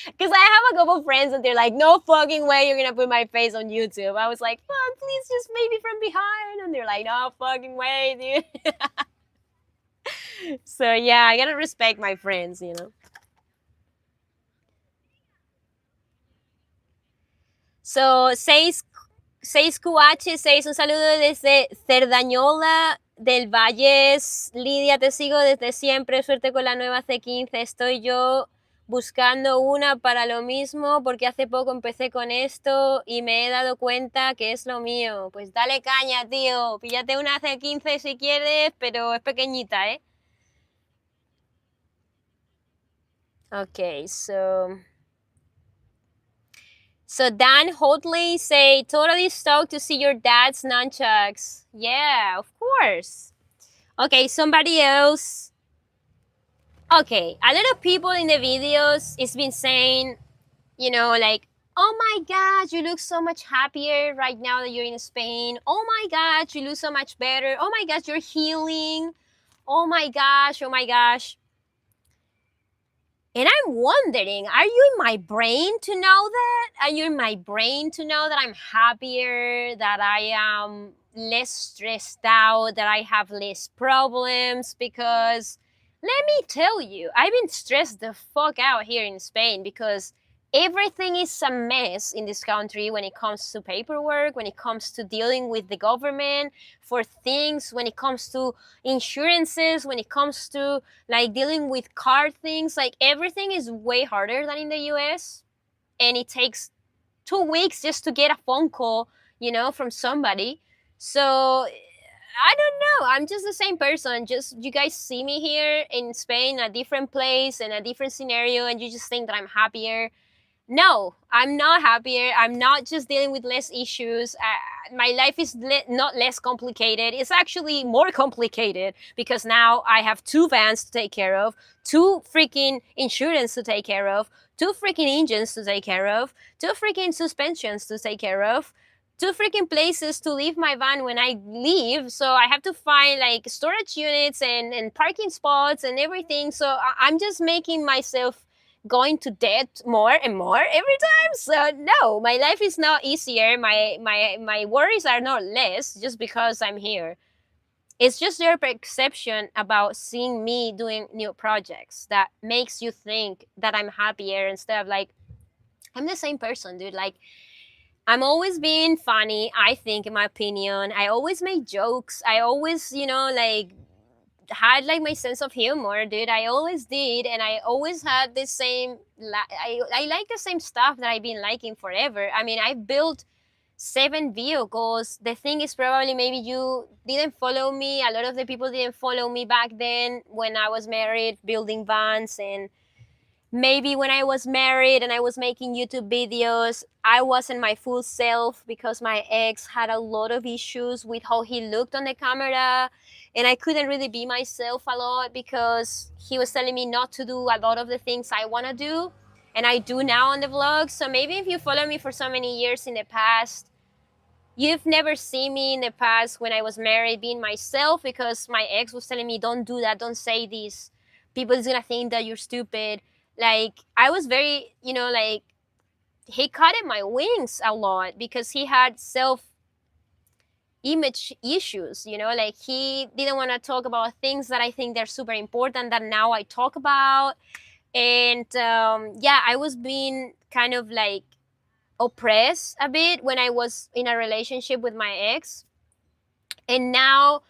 Because I have a couple friends and they're like, no fucking way you're going to put my face on YouTube. I was like, oh, please just maybe from behind. And they're like, no fucking way, dude. So yeah, I got to respect my friends, So 6QH6, un saludo desde Cerdañola del Valles. Lidia, te sigo desde siempre. Suerte con la nueva C15. Estoy yo buscando una para lo mismo porque hace poco empecé con esto y me he dado cuenta que es lo mío. Pues dale caña, tío. Píllate una C15 si quieres, pero es pequeñita, ¿eh? Okay, so Dan Hotley say, totally stoked to see your dad's nunchucks. Yeah, of course. Okay, somebody else. Okay, a lot of people in the videos has been saying, you know, like, oh my God, you look so much happier right now that you're in Spain. Oh my God, you look so much better. Oh my God, you're healing. Oh my gosh, oh my gosh. And I'm wondering, are you in my brain to know that? Are you in my brain to know that I'm happier, that I am less stressed out, that I have less problems? Because let me tell you, I've been stressed the fuck out here in Spain because everything is a mess in this country when it comes to paperwork, when it comes to dealing with the government for things, when it comes to insurances, when it comes to like dealing with car things. Like everything is way harder than in the US, and it takes 2 weeks just to get a phone call, you know, from somebody. So I don't know, I'm just the same person. Just you guys see me here in Spain, a different place and a different scenario, and you just think that I'm happier. No, I'm not happier. I'm not just dealing with less issues. My life is not less complicated. It's actually more complicated because now I have 2 vans to take care of, 2 freaking insurance to take care of, 2 freaking engines to take care of, 2 freaking suspensions to take care of, 2 freaking places to leave my van when I leave. So I have to find like storage units and parking spots and everything. So I'm just making myself going to debt more and more every time. So no, my life is not easier. My worries are not less just because I'm here. It's just their perception about seeing me doing new projects that makes you think that I'm happier instead of like, I'm the same person, dude. Like, I'm always being funny, I think, in my opinion. I always make jokes. I always, you know, like had like my sense of humor, dude. I always did, and I always had the same. I like the same stuff that I've been liking forever. I mean, I built 7 vehicles. The thing is, probably maybe you didn't follow me. A lot of the people didn't follow me back then when I was married, building vans, and maybe when I was married and I was making YouTube videos, I wasn't my full self because my ex had a lot of issues with how he looked on the camera. And I couldn't really be myself a lot because he was telling me not to do a lot of the things I want to do. And I do now on the vlogs. So maybe if you follow me for so many years in the past, you've never seen me in the past when I was married being myself because my ex was telling me, don't do that, don't say this. People is going to think that you're stupid. Like, I was very, you know, like, he cut at my wings a lot because he had self-image issues, you know, like he didn't want to talk about things that I think they're super important that now I talk about. And yeah, I was being kind of like oppressed a bit when I was in a relationship with my ex. And now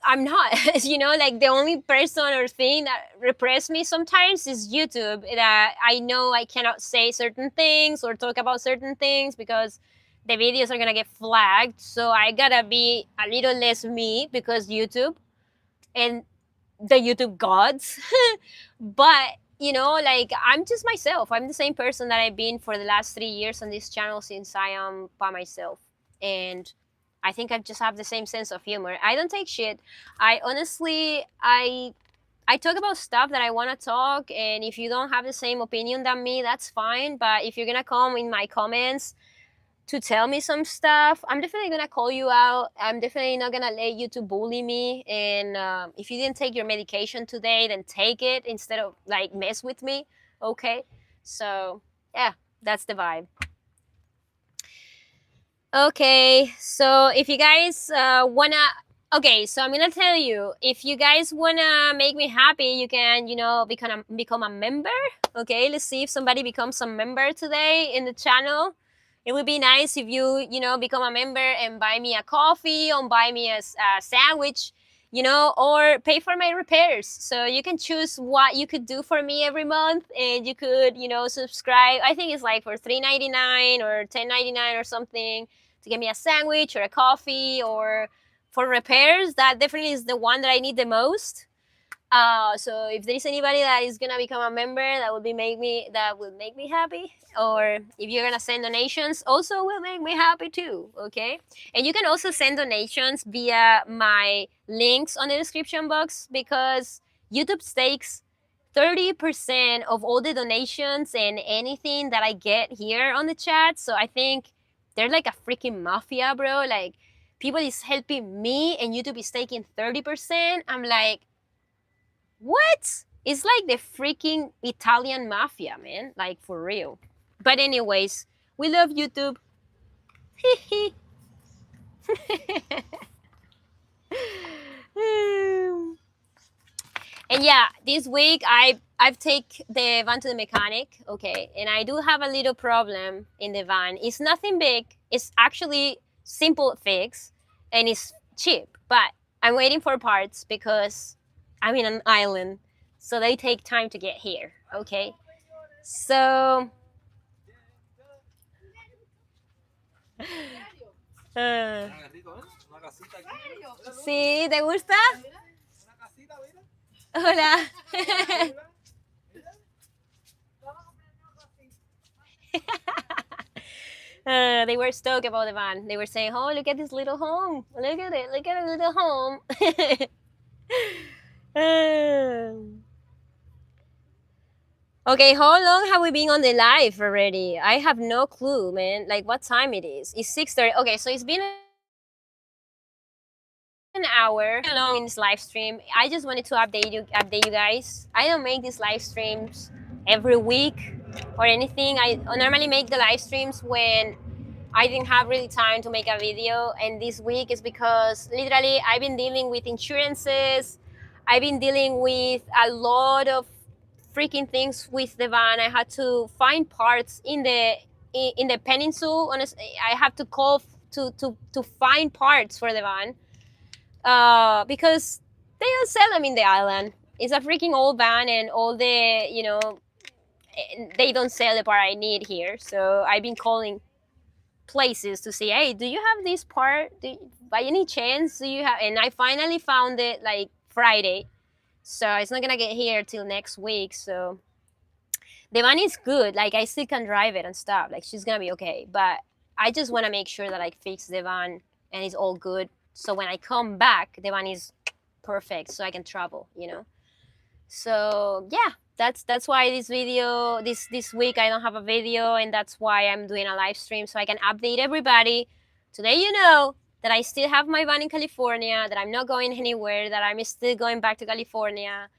I'm not, you know, like the only person or thing that repress me sometimes is YouTube. That I know I cannot say certain things or talk about certain things because the videos are gonna get flagged. So I gotta be a little less me because YouTube and the YouTube gods. But you know, like I'm just myself. I'm the same person that I've been for the last 3 years on this channel since I am by myself. And I think I just have the same sense of humor. I don't take shit. I honestly, I talk about stuff that I want to talk, and if you don't have the same opinion than me, that's fine. But if you're gonna come in my comments to tell me some stuff, I'm definitely gonna call you out. I'm definitely not gonna let you to bully me. And if you didn't take your medication today, then take it instead of like mess with me. Okay? So yeah, that's the vibe. Okay, so if you guys wanna, okay, so I'm gonna tell you, if you guys wanna make me happy, you can, you know, become a member. Okay, let's see if somebody becomes a member today in the channel. It would be nice if you know, become a member and buy me a coffee or buy me a sandwich. or pay for my repairs. So you can choose what you could do for me every month, and you could, subscribe. I think it's like for $3.99 or $10.99 or something to get me a sandwich or a coffee, or for repairs. That definitely is the one that I need the most. So if there is anybody that is gonna become a member, that will make me happy. Or if you're gonna send donations, also will make me happy too. Okay, and you can also send donations via my links on the description box, because YouTube takes 30% of all the donations and anything that I get here on the chat. So I think they're like a freaking mafia, bro. Like, people is helping me and YouTube is taking 30%. I'm like, what? It's like the freaking Italian mafia, man. Like, for real. But anyways, we love YouTube. And yeah, this week I've take the van to the mechanic, okay, and I do have a little problem in the van. It's nothing big. It's actually simple fix, and it's cheap. But I'm waiting for parts because I'm in an island, so they take time to get here, okay. So sí, ¿te gusta? Hola. They were stoked about the van. They were saying, "Oh, look at this little home! Look at it! Look at a little home!" Okay, how long have we been on the live already? I have no clue, man. Like, what time it is? It's 6:30. Okay, so it's been an hour long in this live stream. I just wanted to update you guys. I don't make these live streams every week or anything. I normally make the live streams when I didn't have really time to make a video, and this week is because literally I've been dealing with insurances. I've been dealing with a lot of freaking things with the van. I had to find parts in the peninsula. Honestly, I have to call to find parts for the van, because they don't sell them in the island. It's a freaking old van, and all the they don't sell the part I need here. So I've been calling places to say, hey, do you have this part? By any chance, do you have? And I finally found it like Friday, so it's not gonna get here till next week. So the van is good. Like, I still can drive it and stuff. Like, she's gonna be okay. But I just want to make sure that I fix the van and it's all good. So when I come back, the van is perfect, so I can travel. So yeah, that's why this video this week I don't have a video, and that's why I'm doing a live stream, so I can update everybody. Today, that I still have my van in California, that I'm not going anywhere, that I'm still going back to California,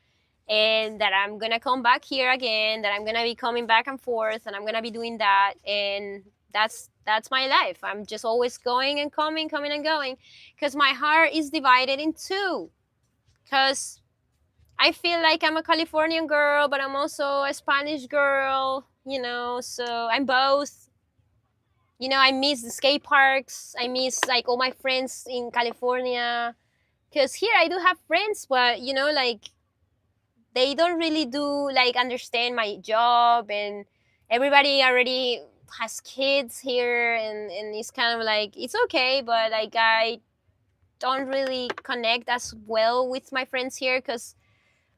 and that I'm gonna come back here again, that I'm gonna be coming back and forth, and I'm gonna be doing that, and that's my life. I'm just always going and coming and going, because my heart is divided in two, because I feel like I'm a Californian girl, but I'm also a Spanish girl, so I'm both. I miss the skate parks. I miss, like, all my friends in California, because here I do have friends, but like, they don't really understand my job, and everybody already has kids here, and it's kind of like, it's okay, but like, I don't really connect as well with my friends here, because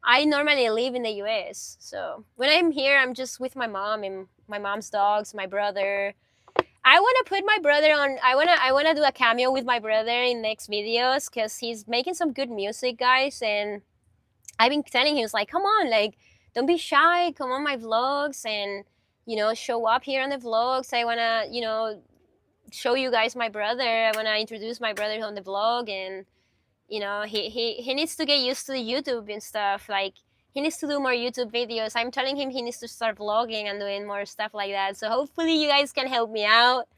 I normally live in the US. So when I'm here, I'm just with my mom and my mom's dogs, my brother. I want to put my brother on. I wanna do a cameo with my brother in next videos, because he's making some good music, guys. And I've been telling him, it's like, come on, like, don't be shy. Come on my vlogs and, show up here on the vlogs. I want to, show you guys my brother. I want to introduce my brother on the vlog, and he needs to get used to the YouTube and stuff. Like, he needs to do more YouTube videos. I'm telling him he needs to start vlogging and doing more stuff like that. So hopefully you guys can help me out.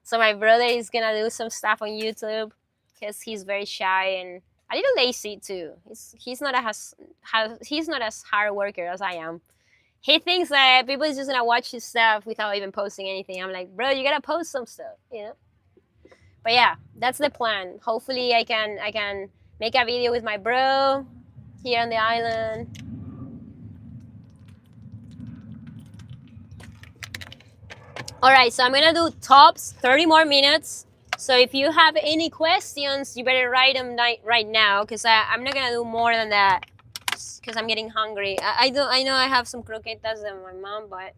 So my brother is gonna do some stuff on YouTube, because he's very shy and a little lazy too. He's not as hard worker as I am. He thinks that people is just gonna watch his stuff without even posting anything. I'm like, bro, you gotta post some stuff. But yeah, that's the plan. Hopefully I can make a video with my bro here on the island. All right, so I'm gonna do tops 30 more minutes. So if you have any questions, you better write them right now, because I'm not gonna do more than that, because I'm getting hungry. I know I have some croquetas than my mom, but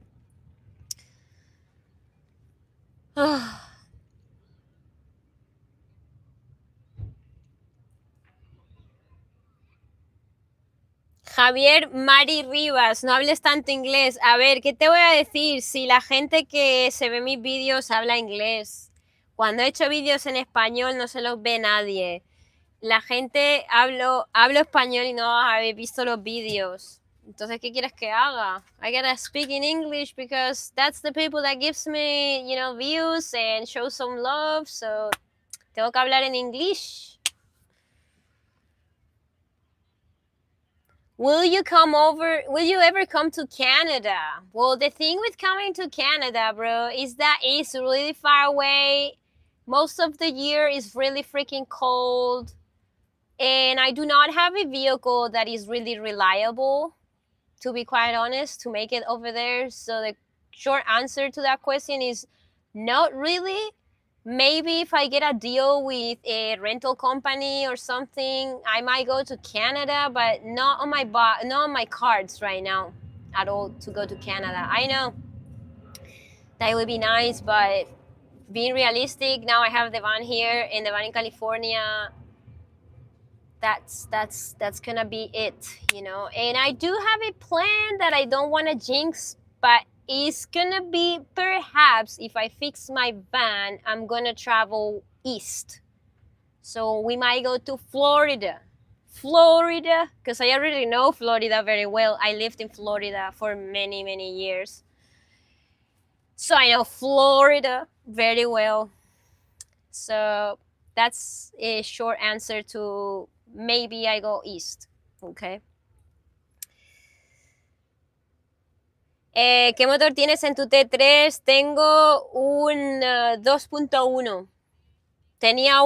Javier Mari Rivas, no hables tanto inglés. A ver, ¿qué te voy a decir? Si la gente que se ve mis vídeos habla inglés. Cuando he hecho vídeos en español no se los ve nadie. La gente hablo español y no habéis visto los vídeos. Entonces, ¿qué quieres que haga? I gotta speak in English because that's the people that gives me, views and show some love. So, tengo que hablar en English. Will you ever come to Canada? Well, the thing with coming to Canada, bro, is that it's really far away. Most of the year is really freaking cold. And I do not have a vehicle that is really reliable, to be quite honest, to make it over there. So the short answer to that question is not really. Maybe if I get a deal with a rental company or something, I might go to Canada, but not on my cards right now at all to go to Canada. I know that would be nice, but being realistic, now I have the van here and the van in California. That's gonna be it, And I do have a plan that I don't want to jinx, but it's gonna be, perhaps if I fix my van, I'm gonna travel east. So we might go to Florida, because I already know Florida very well. I lived in Florida for many, many years. So I know Florida very well. So that's a short answer to maybe I go east, okay? ¿Qué motor tienes en tu T3? Tengo un 2.1. Tenía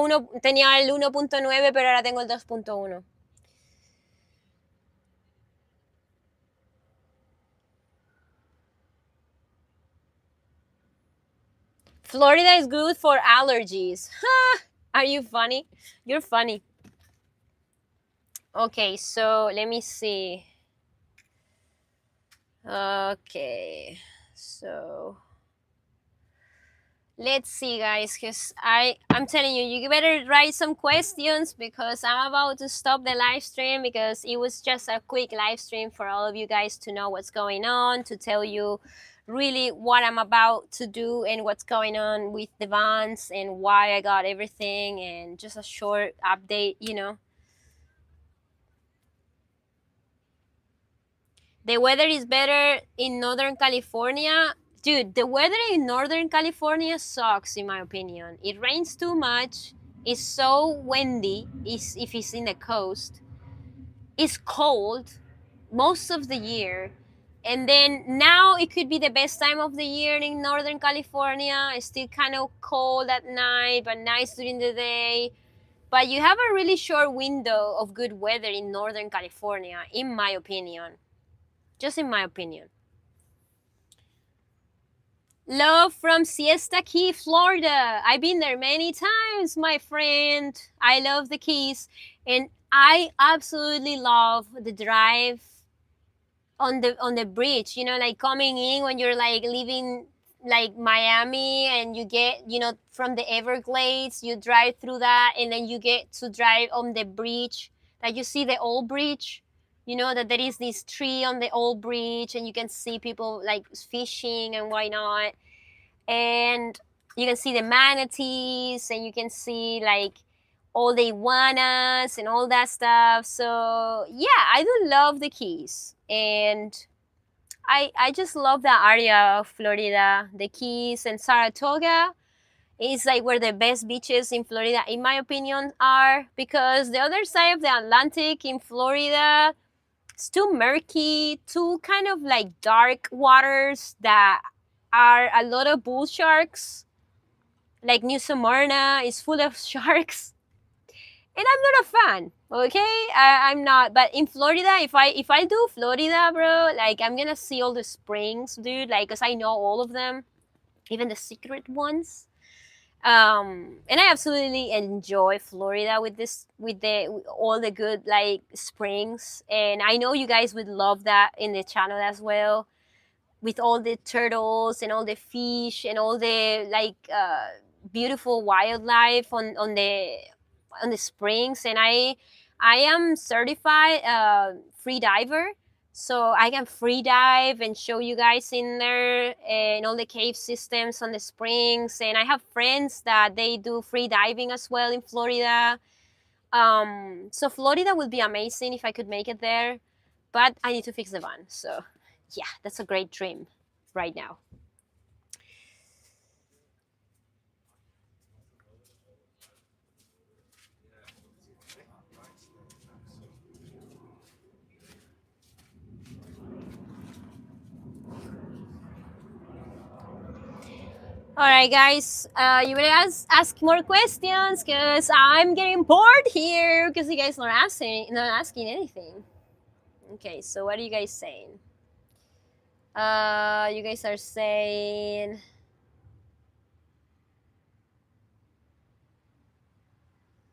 el 1.9, pero ahora tengo el 2.1. Florida is good for allergies. Are you funny? You're funny. Okay, so let me see. Okay, so let's see, guys, because I'm telling you, you better write some questions, because I'm about to stop the live stream, because it was just a quick live stream for all of you guys to know what's going on, to tell you really what I'm about to do and what's going on with the vans and why I got everything, and just a short update, The weather is better in Northern California. Dude, the weather in Northern California sucks, in my opinion. It rains too much. It's so windy, if it's in the coast. It's cold most of the year. And then now it could be the best time of the year in Northern California. It's still kind of cold at night, but nice during the day. But you have a really short window of good weather in Northern California, in my opinion. Just in my opinion. Love from Siesta Key, Florida. I've been there many times, my friend. I love the Keys. And I absolutely love the drive on the bridge, like coming in when you're like leaving like Miami, and you get, from the Everglades, you drive through that, and then you get to drive on the bridge. Like you see the old bridge, that there is this tree on the old bridge, and you can see people like fishing and whatnot, and you can see the manatees, and you can see like all the iguanas and all that stuff. So yeah, I do love the Keys, and I just love that area of Florida. The Keys and Saratoga is like where the best beaches in Florida, in my opinion, are, because the other side of the Atlantic in Florida, it's too murky, too kind of like dark waters that are a lot of bull sharks. Like New Smyrna is full of sharks. and I'm not a fan. Okay, I'm not. But in Florida, if I do Florida, bro, like I'm gonna see all the springs, dude. Like, cause I know all of them, even the secret ones. And I absolutely enjoy Florida with with all the good like springs, and I know you guys would love that in the channel as well, with all the turtles and all the fish and all the like beautiful wildlife on the springs. And I am certified free diver, so I can free dive and show you guys in there and all the cave systems on the springs. And I have friends that they do free diving as well in Florida. So Florida would be amazing if I could make it there, but I need to fix the van. So yeah, that's a great dream right now. All right, guys, you better ask more questions because I'm getting bored here because you guys not asking anything. Okay, so what are you guys saying? You guys are saying.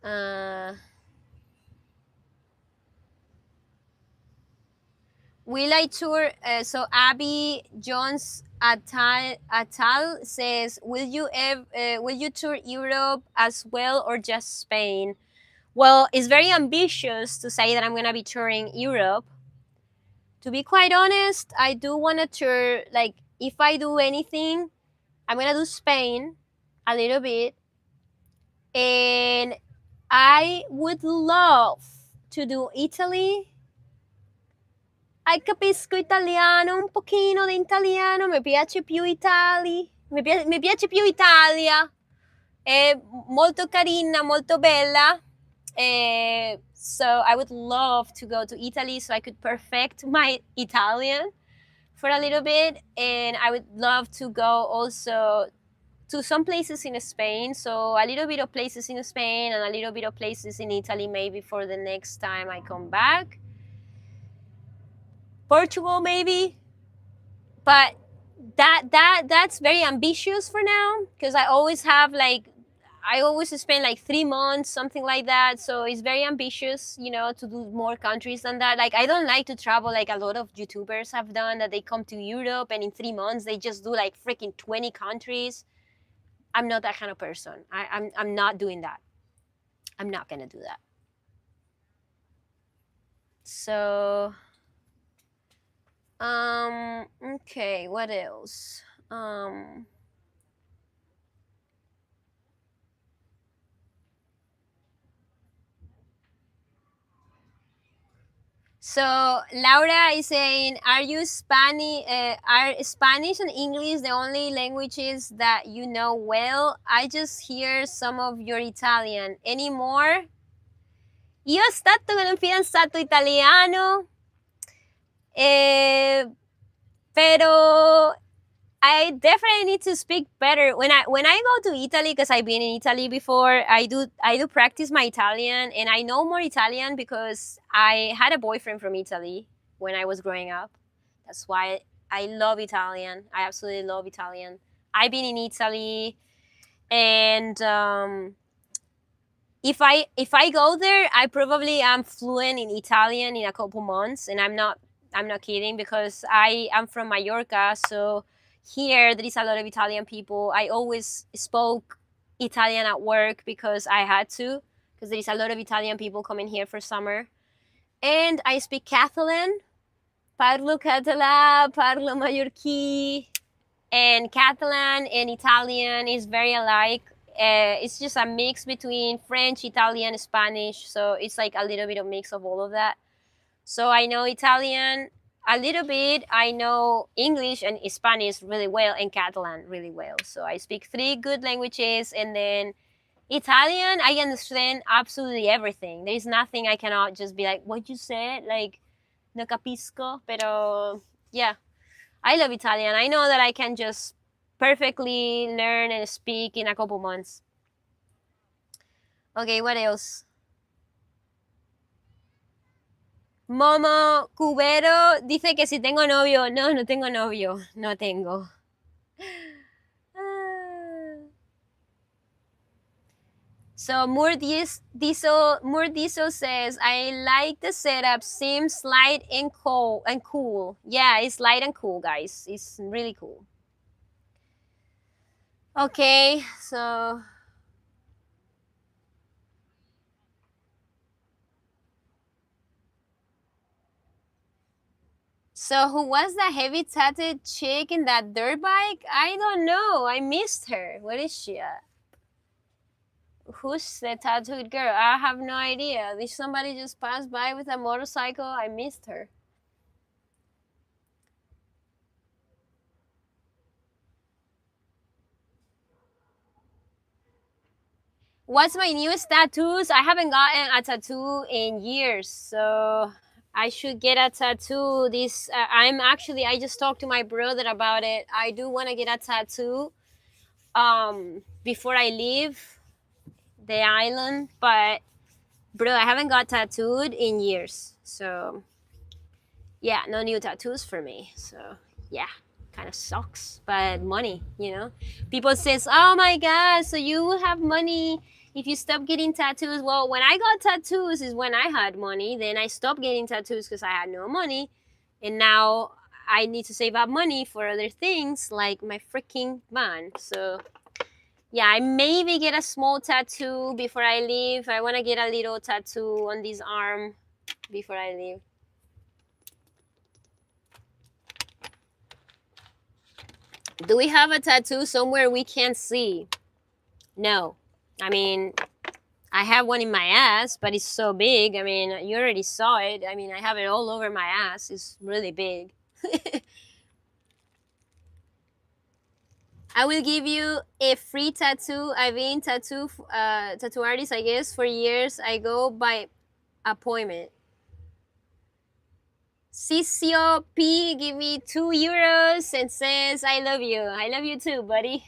Uh, will I tour? So Abby Jones Atal says, will you tour Europe as well or just Spain? Well, it's very ambitious to say that I'm gonna be touring Europe. To be quite honest, I do want to tour. Like, if I do anything, I'm gonna do Spain a little bit, and I would love to do Italy. Ai, capisco italiano, un pochino di italiano, mi piace più mi piace più Italia, è molto carina, molto bella. So I would love to go to Italy so I could perfect my Italian for a little bit, and I would love to go also to some places in Spain. So a little bit of places in Spain and a little bit of places in Italy maybe for the next time I come back. Portugal maybe, but that's very ambitious for now because I always spend like 3 months, something like that. So it's very ambitious, to do more countries than that. Like, I don't like to travel like a lot of YouTubers have done, that they come to Europe and in 3 months they just do like freaking 20 countries. I'm not that kind of person. I'm not doing that. I'm not gonna do that. So, okay, what else? So Laura is saying, are you Spanish? Are Spanish and English the only languages that you know well? I just hear some of your Italian. Any more? Io ho stato con un fidanzato italiano, pero I definitely need to speak better when I go to Italy, because I've been in Italy before. I do practice my Italian, and I know more Italian because I had a boyfriend from Italy when I was growing up. That's why I love Italian. I absolutely love Italian. I've been in Italy, and if I go there, I probably am fluent in Italian in a couple months, and I'm not kidding, because I am from Mallorca, so here there is a lot of Italian people. I always spoke Italian at work because I had to, because there is a lot of Italian people coming here for summer. And I speak Catalan. Parlo català, parlo mallorquí, and Catalan and Italian is very alike. It's just a mix between French, Italian, Spanish, so it's like a little bit of mix of all of that. So I know Italian a little bit. I know English and Spanish really well, and Catalan really well. So I speak 3 good languages, and then Italian, I understand absolutely everything. There is nothing I cannot just be like, what you said? Like, no capisco, pero yeah. I love Italian. I know that I can just perfectly learn and speak in a couple months. Okay, what else? Momo Cubero dice que si tengo novio. No, no tengo novio. No tengo. So Moore Diesel says, I like the setup. Seems light and cool. Yeah, it's light and cool, guys. It's really cool. Okay, so who was that heavy tattooed chick in that dirt bike? I don't know. I missed her. Where is she at? Who's the tattooed girl? I have no idea. Did somebody just pass by with a motorcycle? I missed her. What's my newest tattoos? I haven't gotten a tattoo in years, so I should get a tattoo. I just talked to my brother about it. I do want to get a tattoo before I leave the island, but bro, I haven't got tattooed in years. So yeah, no new tattoos for me. So yeah, kind of sucks, but money, People says, "Oh my god, so you will have money if you stop getting tattoos." Well, when I got tattoos is when I had money. Then I stopped getting tattoos because I had no money, and now I need to save up money for other things like my freaking van. So yeah, I maybe get a small tattoo before I leave. I want to get a little tattoo on this arm before I leave. Do we have a tattoo somewhere we can't see? No. I mean, I have one in my ass, but it's so big. I mean, you already saw it. I mean, I have it all over my ass. It's really big. I will give you a free tattoo. I've been tattoo artist, I guess, for years. I go by appointment. Cicio P give me €2 and says, I love you. I love you too, buddy.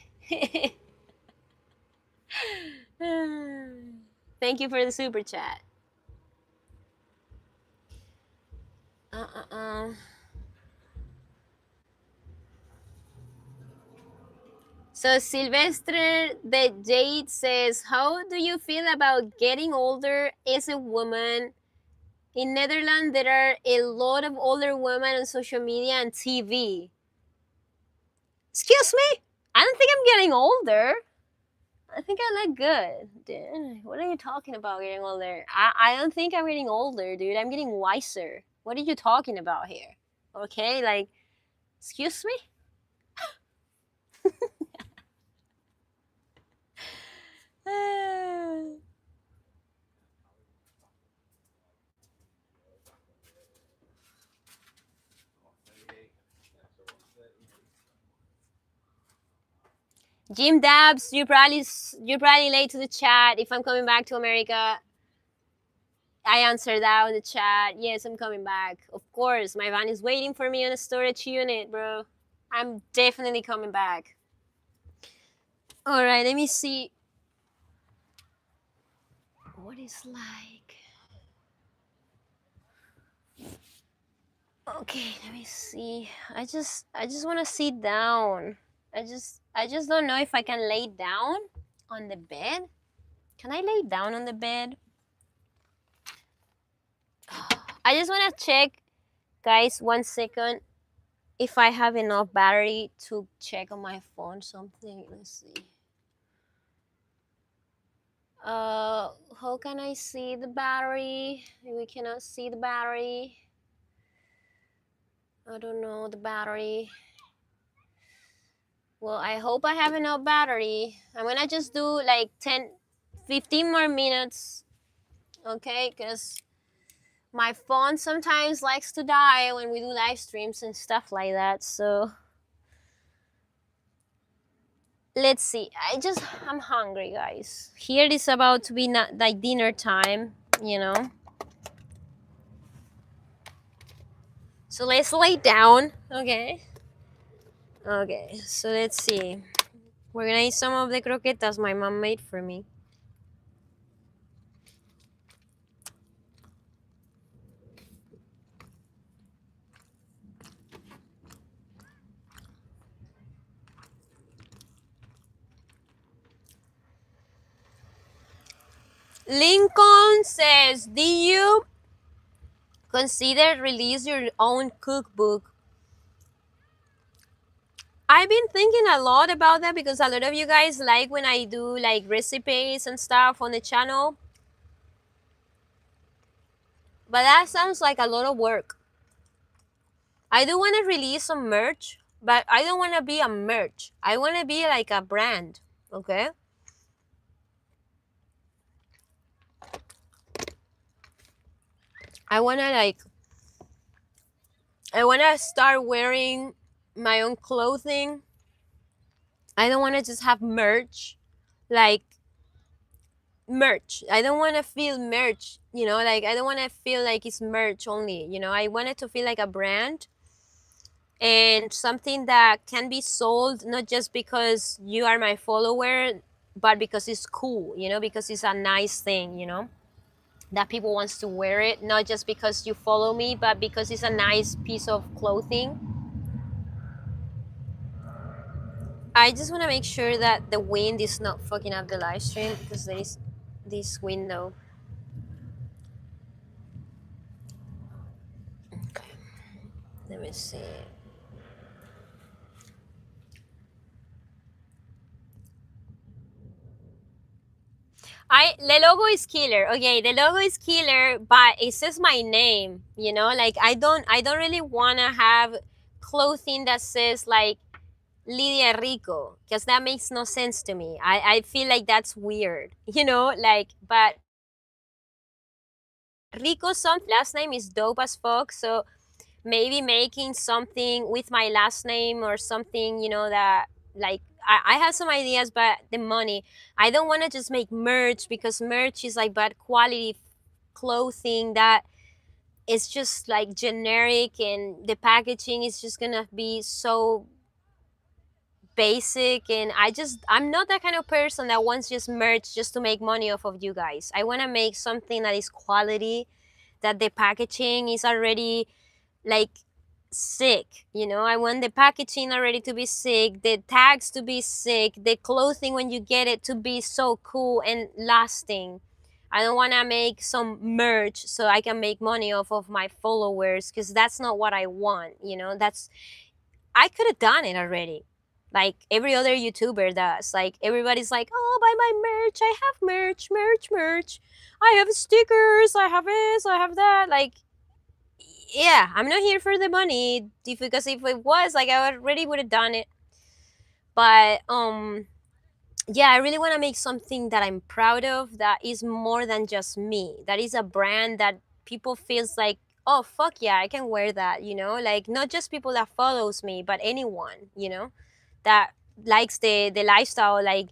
Thank you for the super chat. So Sylvester the Jade says, how do you feel about getting older as a woman? In Netherlands, there are a lot of older women on social media and TV. Excuse me? I don't think I'm getting older. I think I look good. Dude, what are you talking about getting older? I don't think I'm getting older, dude. I'm getting wiser. What are you talking about here? Okay, like, excuse me? Jim Dabs, you're probably late to the chat. If I'm coming back to America, I answered that on the chat. Yes, I'm coming back. Of course, my van is waiting for me on a storage unit, bro. I'm definitely coming back. All right, let me see. What is like? Okay, let me see. I just want to sit down. I just don't know if I can lay down on the bed. Can I lay down on the bed? I just want to check, guys, 1 second, if I have enough battery to check on my phone something. Let's see. How can I see the battery? We cannot see the battery. I don't know the battery. Well, I hope I have enough battery. I'm gonna just do like 15 more minutes, okay? Because my phone sometimes likes to die when we do live streams and stuff like that. So let's see. I'm hungry, guys. Here it is about to be not like dinner time, So let's lay down, okay? Okay, so let's see. We're gonna eat some of the croquetas my mom made for me. Lincoln says, do you consider release your own cookbook? I've been thinking a lot about that because a lot of you guys like when I do like recipes and stuff on the channel. But that sounds like a lot of work. I do want to release some merch, but I don't want to be a merch. I want to be like a brand, okay? I want to like I want to start wearing my own clothing. I don't want to just have merch, like merch. I don't want to feel merch, like I don't want to feel like it's merch only, I want it to feel like a brand and something that can be sold not just because you are my follower, but because it's cool, because it's a nice thing, that people wants to wear it, not just because you follow me, but because it's a nice piece of clothing. I just want to make sure that the wind is not fucking up the live stream because there is this window. Okay. Let me see. The logo is killer. Okay, the logo is killer, but it says my name, like I don't really wanna have clothing that says like Lidia Rico, because that makes no sense to me. I feel like that's weird, but Rico's some last name is dope as fuck, so maybe making something with my last name or something, that like I have some ideas, but the money, I don't want to just make merch because merch is like bad quality clothing that is just like generic and the packaging is just gonna be so basic, and I'm not that kind of person that wants just merch just to make money off of you guys. I want to make something that is quality, that the packaging is already like sick, I want the packaging already to be sick, the tags to be sick, the clothing when you get it to be so cool and lasting. I don't want to make some merch so I can make money off of my followers, because that's not what I want. That's I could have done it already, like every other YouTuber does. Like everybody's like, oh, buy my merch, I have merch, I have stickers, I have this, I have that. Like, yeah, I'm not here for the money, because if it was, like, I already would have done it. But yeah, I really want to make something that I'm proud of, that is more than just me, that is a brand that people feels like, oh fuck yeah, I can wear that, like not just people that follows me, but anyone, that likes the lifestyle, like,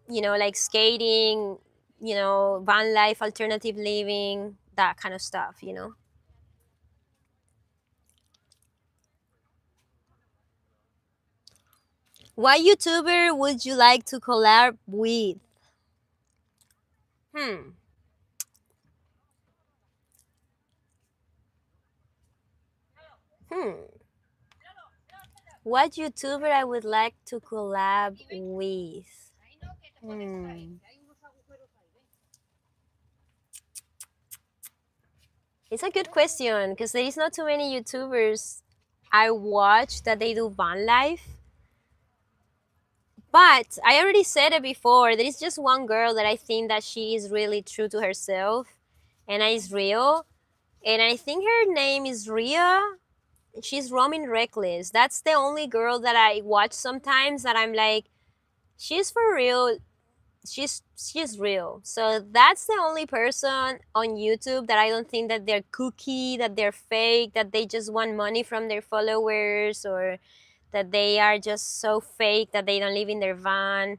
like skating, van life, alternative living, that kind of stuff. What YouTuber would you like to collab with? Hmm. Hmm. What YouTuber I would like to collab with? Hmm. It's a good question because there is not too many YouTubers I watch that they do van life. But I already said it before. There is just one girl that I think that she is really true to herself and is real. And I think her name is Ria. She's roaming reckless. That's the only girl that I watch sometimes that I'm like, she's for real. She's real. So that's the only person on YouTube that I don't think that they're kooky, that they're fake, that they just want money from their followers, or that they are just so fake that they don't live in their van.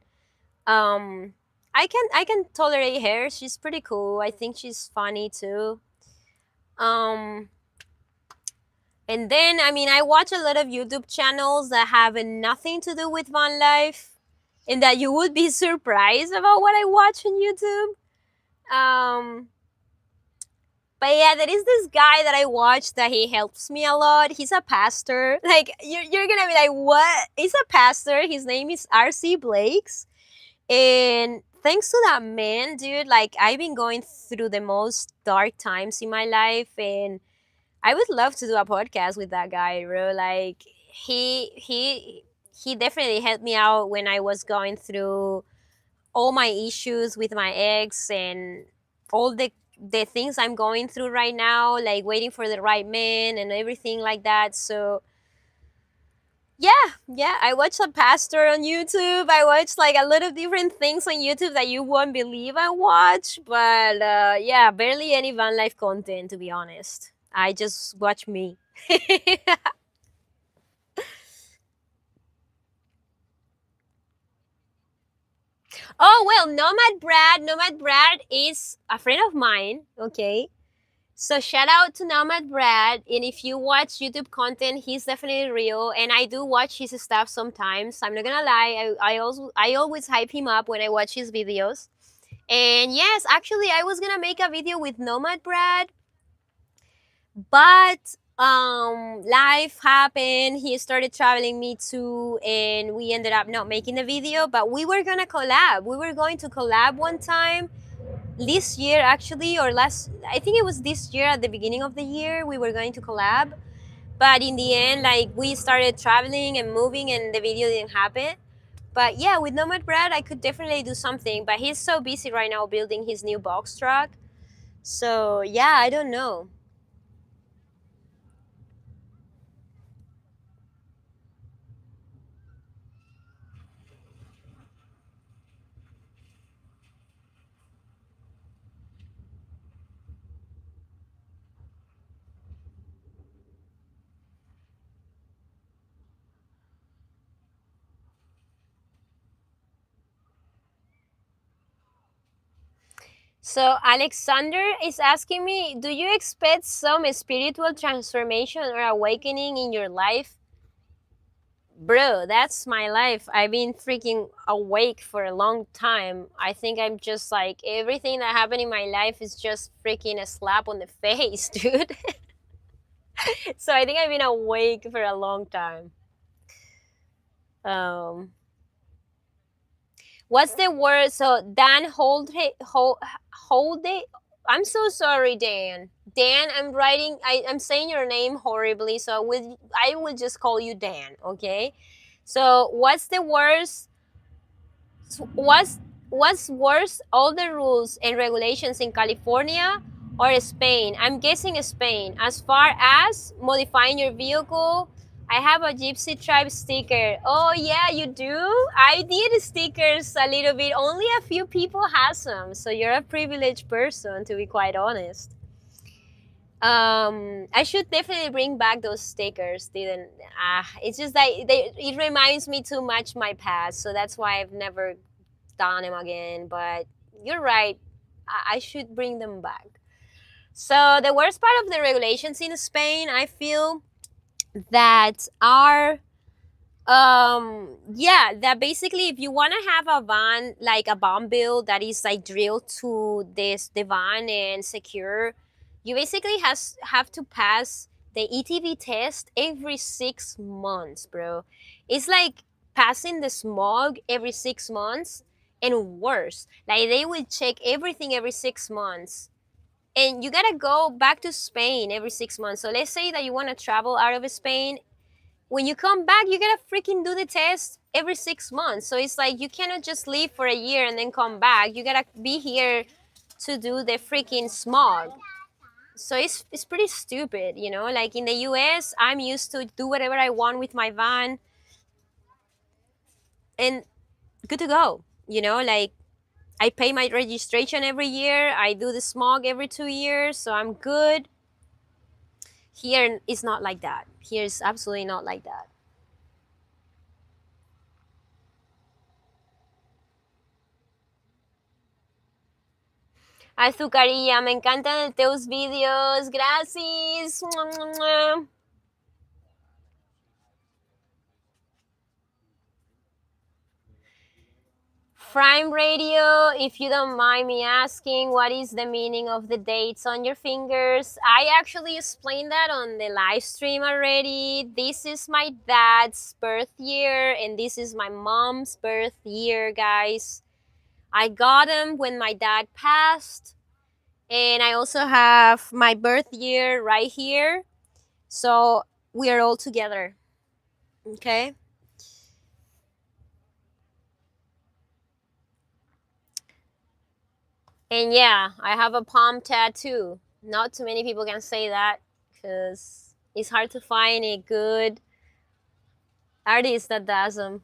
Um, I can tolerate her. She's pretty cool. I think she's funny too. Um, and then I mean I watch a lot of YouTube channels that have nothing to do with van life, and that you would be surprised about what I watch on YouTube. Um, but yeah, there is this guy that I watch that he helps me a lot. He's a pastor. Like you're gonna be like, what? He's a pastor. His name is RC Blakes. And thanks to that man, dude, like I've been going through the most dark times in my life, and I would love to do a podcast with that guy, bro. Like he definitely helped me out when I was going through all my issues with my ex and all the things I'm going through right now, like waiting for the right man and everything like that. So yeah, I watch a pastor on YouTube. I watch like a lot of different things on YouTube that you won't believe I watch. But yeah, barely any van life content, to be honest. I just watch me. Oh well, Nomad Brad is a friend of mine. Okay, so shout out to Nomad Brad. And if you watch YouTube content, he's definitely real. And I do watch his stuff sometimes. I'm not gonna lie. I always hype him up when I watch his videos. And yes, actually, I was gonna make a video with Nomad Brad, but life happened. He started traveling me too, and we ended up not making the video. But we were gonna collab. We were going to collab one time this year, actually, or last. I think it was this year at the beginning of the year. We were going to collab, but in the end, like we started traveling and moving, and the video didn't happen. But yeah, with Nomad Brad, I could definitely do something. But he's so busy right now building his new box truck. So yeah, I don't know. So Alexander is asking me, do you expect some spiritual transformation or awakening in your life? Bro, that's my life. I've been freaking awake for a long time. I think I'm just like everything that happened in my life is just freaking a slap on the face, dude. So I think I've been awake for a long time. Um What's the word? So Dan hold it. I'm so sorry, Dan. Dan, I'm writing. I'm saying your name horribly, so I will just call you Dan. Okay. So what's the worst? What's what's worse? All the rules and regulations in California or Spain? I'm guessing Spain. As far as modifying your vehicle, I have a Gypsy Tribe sticker. Oh yeah, you do? I did stickers a little bit. Only a few people has them, so you're a privileged person, to be quite honest. I should definitely bring back those stickers. Didn't it's just that it reminds me too much my past, so that's why I've never done them again. But you're right, I should bring them back. So the worst part of the regulations in Spain, I feel that are yeah, that basically if you want to have a van, like a bomb build that is like drilled to the van and secure, you basically have to pass the ETV test every 6 months, bro. It's like passing the smog every 6 months, and worse, like they will check everything every 6 months, and you gotta go back to Spain every 6 months. So let's say that you want to travel out of Spain, when you come back, you gotta freaking do the test every 6 months. So it's like you cannot just leave for a year and then come back. You gotta be here to do the freaking smog. So it's pretty stupid, you know? Like in the US, I'm used to do whatever I want with my van and good to go. You know, like I pay my registration every year, I do the smog every 2 years, so I'm good. Here it's not like that. Here it's absolutely not like that. Azucarilla, me encantan teus vídeos, gracias. Prime Radio, if you don't mind me asking, what is the meaning of the dates on your fingers? I actually explained that on the live stream already. This is my dad's birth year, and this is my mom's birth year, guys. I got them when my dad passed, and I also have my birth year right here. So we are all together. Okay. And yeah, I have a palm tattoo. Not too many people can say that because it's hard to find a good artist that does them.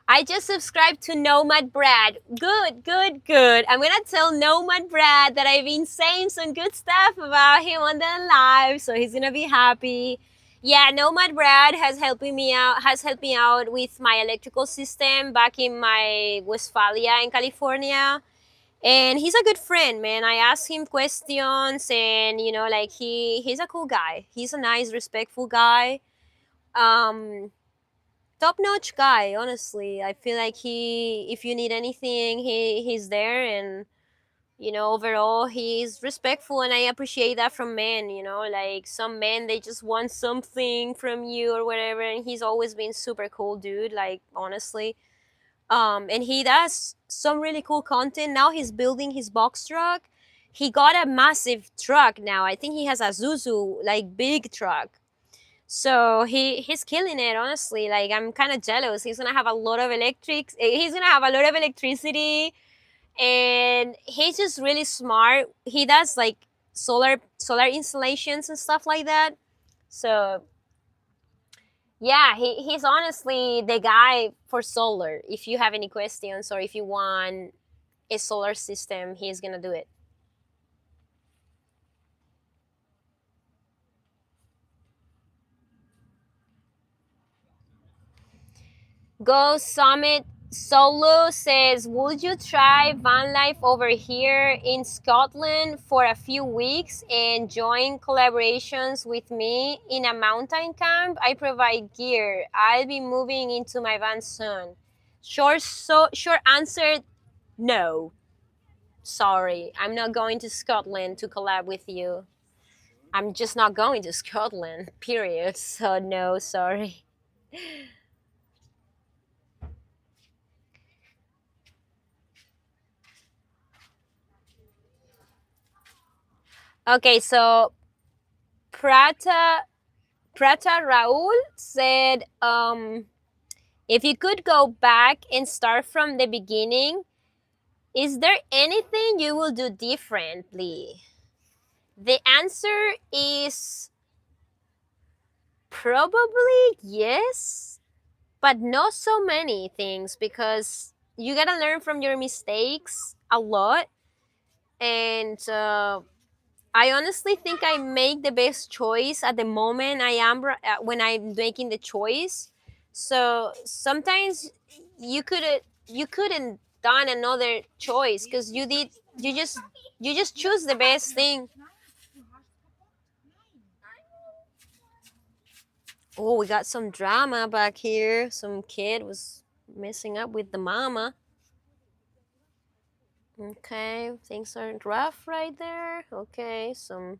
I just subscribed to Nomad Brad. Good, good, good. I'm gonna tell Nomad Brad that I've been saying some good stuff about him on the live, so he's gonna be happy. Yeah, Nomad Brad has helped me out with my electrical system back in my Westfalia in California. And he's a good friend, man. I asked him questions, and like he's a cool guy. He's a nice, respectful guy. Um, Top notch guy, honestly. I feel like if you need anything, he's there, and overall he's respectful, and I appreciate that from men. Like some men, they just want something from you or whatever, and he's always been super cool, dude. Like honestly, and he does some really cool content. Now he's building his box truck. He got a massive truck now. I think he has a Zuzu, like big truck. So he's killing it, honestly. Like I'm kind of jealous. He's gonna have a lot of He's gonna have a lot of electricity, and he's just really smart. He does like solar installations and stuff like that. So yeah, he's honestly the guy for solar. If you have any questions or if you want a solar system, he's gonna do it. Go Summit Solo says, would you try van life over here in Scotland for a few weeks and join collaborations with me in a mountain camp? I provide gear. I'll be moving into my van soon. Short answer, no. Sorry, I'm not going to Scotland to collab with you. I'm just not going to Scotland, period. So no, sorry. Okay, so Prata Prata Raul said, if you could go back and start from the beginning, is there anything you will do differently? The answer is probably yes, but not so many things because you gotta learn from your mistakes a lot. And I honestly think I make the best choice at the moment when I'm making the choice. So sometimes you couldn't done another choice because you just you just choose the best thing. Oh, we got some drama back here. Some kid was messing up with the mama. Okay, things aren't rough right there. Okay, some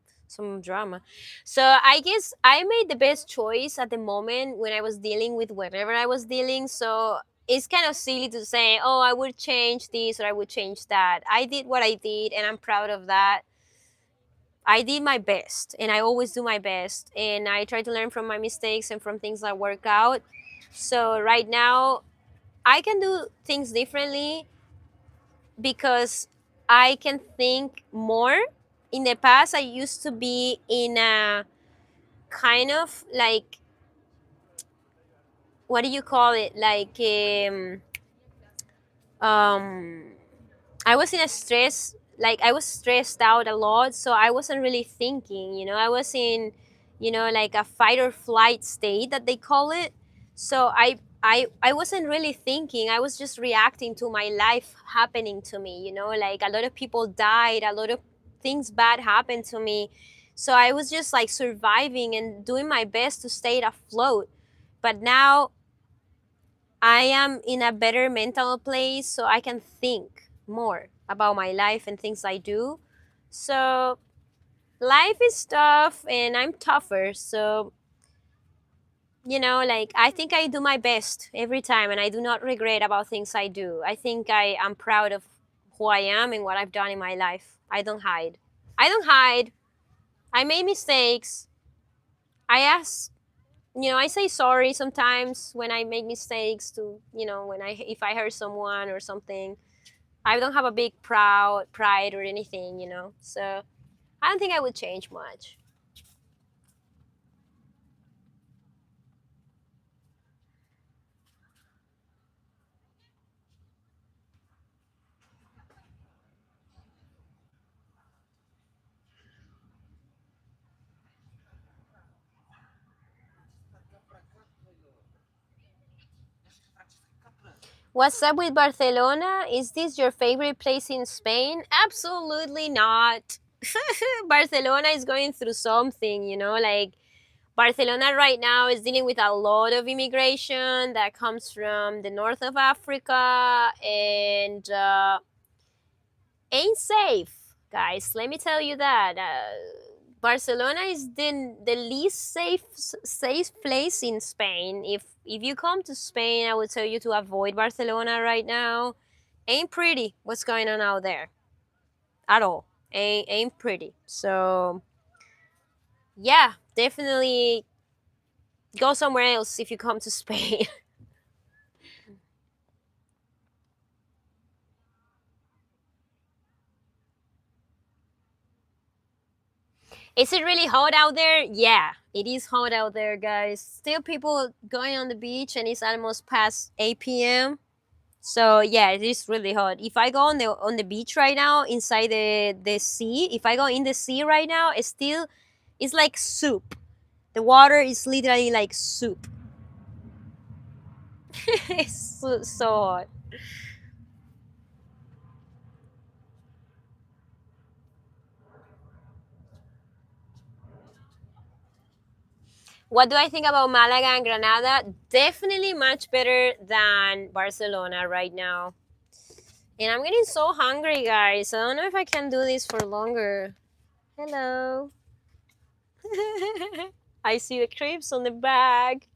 drama. So I guess I made the best choice at the moment when I was dealing with whatever I was dealing. So it's kind of silly to say, "Oh, I would change this or I would change that." I did what I did, and I'm proud of that. I did my best, and I always do my best, and I try to learn from my mistakes and from things that work out. So right now, I can do things differently because I can think more. In the past, I used to be in a kind of like, what do you call it? Like, um, I was in a stress, like I was stressed out a lot, so I wasn't really thinking. I was in, like a fight or flight state that they call it. So I wasn't really thinking. I was just reacting to my life happening to me. Like a lot of people died, a lot of things bad happened to me. So I was just like surviving and doing my best to stay afloat. But now I am in a better mental place, so I can think more about my life and things I do. So life is tough and I'm tougher. So Like I think I do my best every time and I do not regret about things I do. I think I am proud of who I am and what I've done in my life. I don't hide. I don't hide. I made mistakes. I ask, I say sorry sometimes when I make mistakes to, when I if I hurt someone or something. I don't have a big proud pride or anything. So I don't think I would change much. What's up with Barcelona? Is this your favorite place in Spain? Absolutely not. Barcelona is going through something. Like Barcelona right now is dealing with a lot of immigration that comes from the north of Africa and ain't safe, guys. Let me tell you that. Barcelona is the least safe place in Spain. If you come to Spain, I would tell you to avoid Barcelona right now. Ain't pretty what's going on out there at all. Ain't pretty. So yeah, definitely go somewhere else if you come to Spain. Is it really hot out there? Yeah, it is hot out there, guys. Still people going on the beach and it's almost past 8 p.m. So yeah, it is really hot. If I go on the beach right now inside the sea, if I go in the sea right now, it's like soup. The water is literally like soup. It's so hot. What do I think about Malaga and Granada? Definitely much better than Barcelona right now. And I'm getting so hungry, guys. I don't know if I can do this for longer. Hello. I see the crepes on the bag.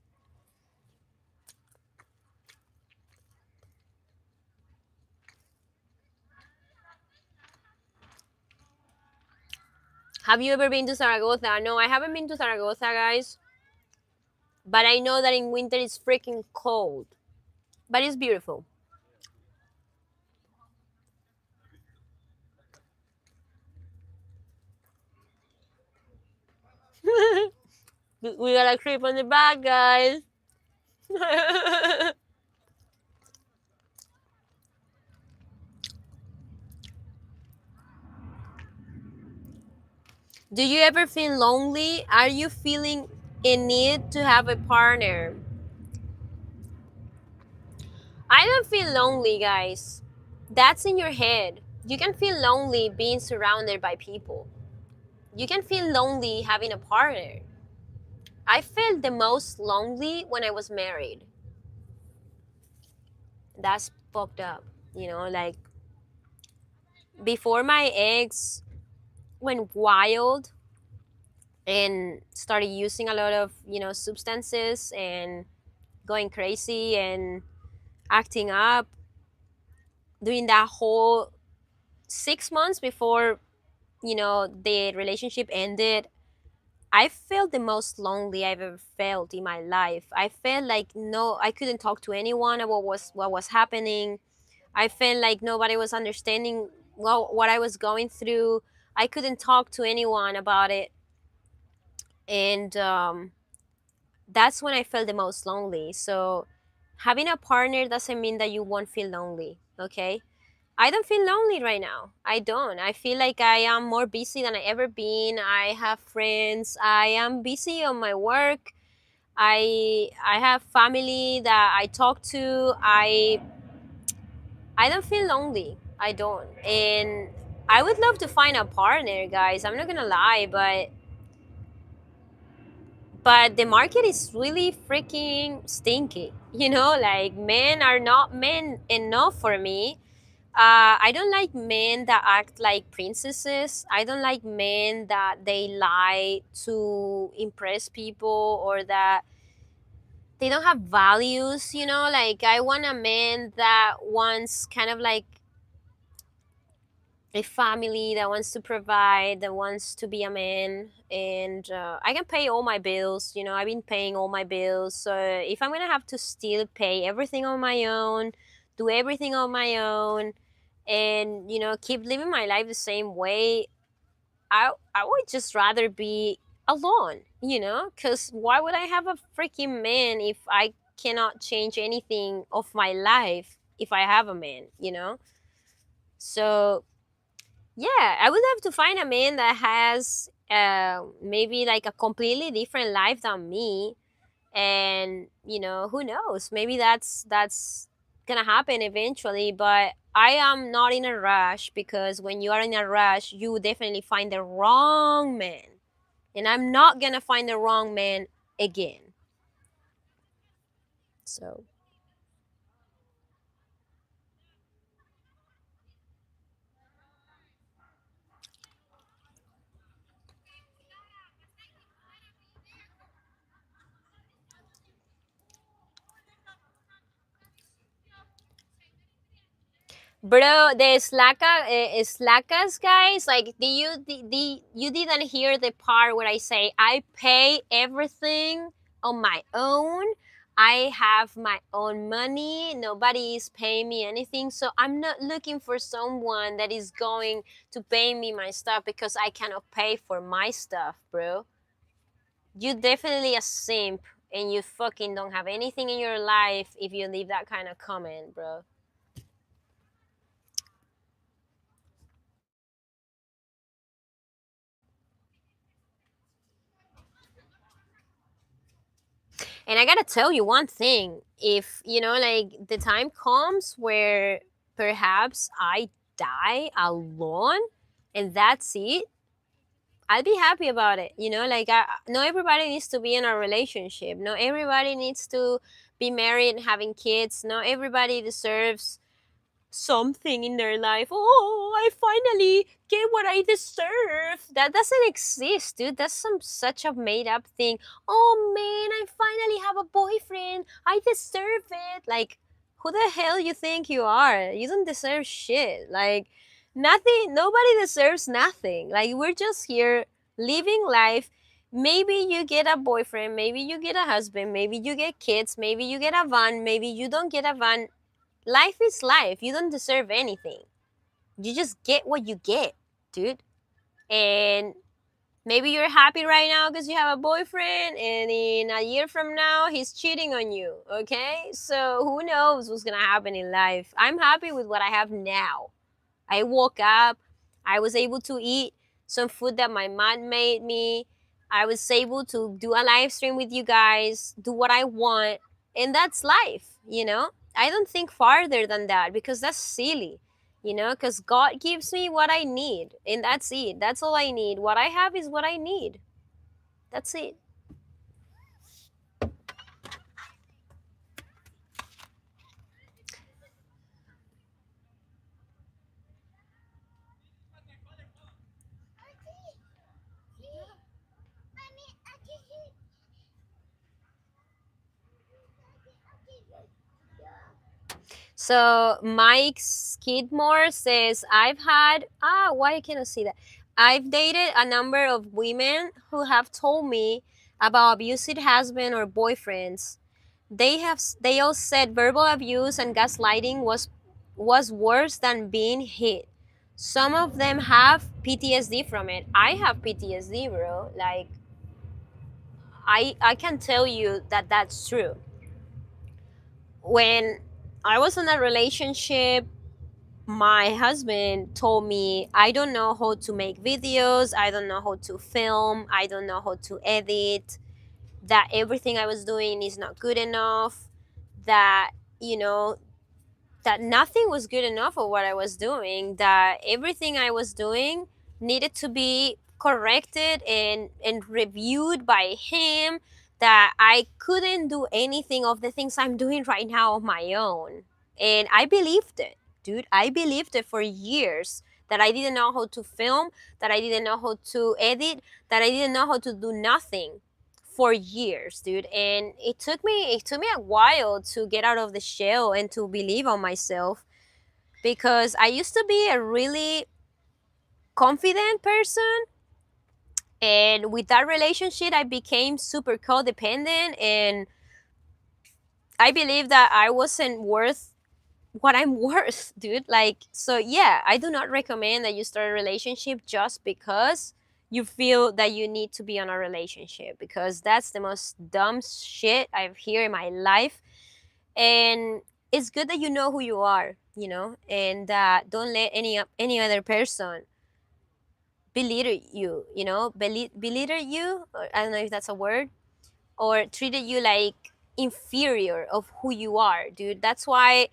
Have you ever been to Zaragoza? No, I haven't been to Zaragoza, guys. But I know that in winter it's freaking cold. But it's beautiful. We got a creep on the back, guys. Do you ever feel lonely? Are you feeling in need to have a partner? I don't feel lonely, guys. That's in your head. You can feel lonely being surrounded by people. You can feel lonely having a partner. I felt the most lonely when I was married. That's fucked up. Like before my ex went wild and started using a lot of, substances and going crazy and acting up during that whole 6 months before, the relationship ended. I felt the most lonely I've ever felt in my life. I felt like no, I couldn't talk to anyone about what was happening. I felt like nobody was understanding what I was going through. I couldn't talk to anyone about it, and that's when I felt the most lonely. So, having a partner doesn't mean that you won't feel lonely. Okay, I don't feel lonely right now. I don't. I feel like I am more busy than I ever been. I have friends. I am busy on my work. I have family that I talk to. I don't feel lonely. I don't. And I would love to find a partner, guys. I'm not gonna lie, but the market is really freaking stinky. Like men are not men enough for me. I don't like men that act like princesses. I don't like men that they lie to impress people or that they don't have values, you know. Like, I want a man that wants kind of like a family, that wants to provide, that wants to be a man, and I can pay all my bills. You know, I've been paying all my bills, so if I'm gonna have to still pay everything on my own, do everything on my own, and you know, keep living my life the same way, I would just rather be alone, you know? Because why would I have a freaking man if I cannot change anything of my life if I have a man, you know? So, yeah, I would have to find a man that has maybe like a completely different life than me. And, you know, who knows? Maybe that's gonna happen eventually, but I am not in a rush, because when you are in a rush, you will definitely find the wrong man. And I'm not gonna find the wrong man again. So, bro, the slackas guys, like, you didn't hear the part where I say I pay everything on my own. I have my own money. Nobody is paying me anything. So I'm not looking for someone that is going to pay me my stuff because I cannot pay for my stuff, bro. You definitely a simp, and you fucking don't have anything in your life if you leave that kind of comment, bro. And I gotta tell you one thing. If, you know, like, the time comes where perhaps I die alone and that's it, I'll be happy about it. You know, like, not everybody needs to be in a relationship. Not everybody needs to be married and having kids. Not everybody deserves something in their life. Oh, I finally get what I deserve. That doesn't exist, dude. That's some such a made up thing. Oh man, I finally have a boyfriend. I deserve it. Like, who the hell you think you are? You don't deserve shit. Like, nothing. Nobody deserves nothing. Like, we're just here living life. Maybe you get a boyfriend, maybe you get a husband, maybe you get kids, maybe you get a van, maybe you don't get a van. Life is life. You don't deserve anything. You just get what you get, dude. And maybe you're happy right now because you have a boyfriend, and in a year from now, he's cheating on you, okay? So who knows what's gonna happen in life? I'm happy with what I have now. I woke up, I was able to eat some food that my mom made me. I was able to do a live stream with you guys, do what I want, and that's life, you know? I don't think farther than that because that's silly, you know? Because God gives me what I need, and that's it. That's all I need. What I have is what I need. That's it. So Mike Skidmore says, I've had, why can't I see that? I've dated a number of women who have told me about abusive husband or boyfriends. They all said verbal abuse and gaslighting was worse than being hit. Some of them have PTSD from it. I have PTSD, bro. Like, I can tell you that that's true. When I was in a relationship, my husband told me, I don't know how to make videos, I don't know how to film, I don't know how to edit, that everything I was doing is not good enough, that, you know, that nothing was good enough of what I was doing, that everything I was doing needed to be corrected and reviewed by him, that I couldn't do anything of the things I'm doing right now on my own. And I believed it, dude. I believed it for years, that I didn't know how to film, that I didn't know how to edit, that I didn't know how to do nothing. for years, dude. And it took me a while to get out of the shell and to believe on myself, because I used to be a really confident person, and with that relationship I became super codependent, and I believe that I wasn't worth what I'm worth, dude. Like, so yeah, I do not recommend that you start a relationship just because you feel that you need to be on a relationship, because that's the most dumb shit I've heard in my life. And it's good that you know who you are, and don't let any other person belittle you, belittle you, or I don't know if that's a word, or treated you like inferior of who you are, dude. That's why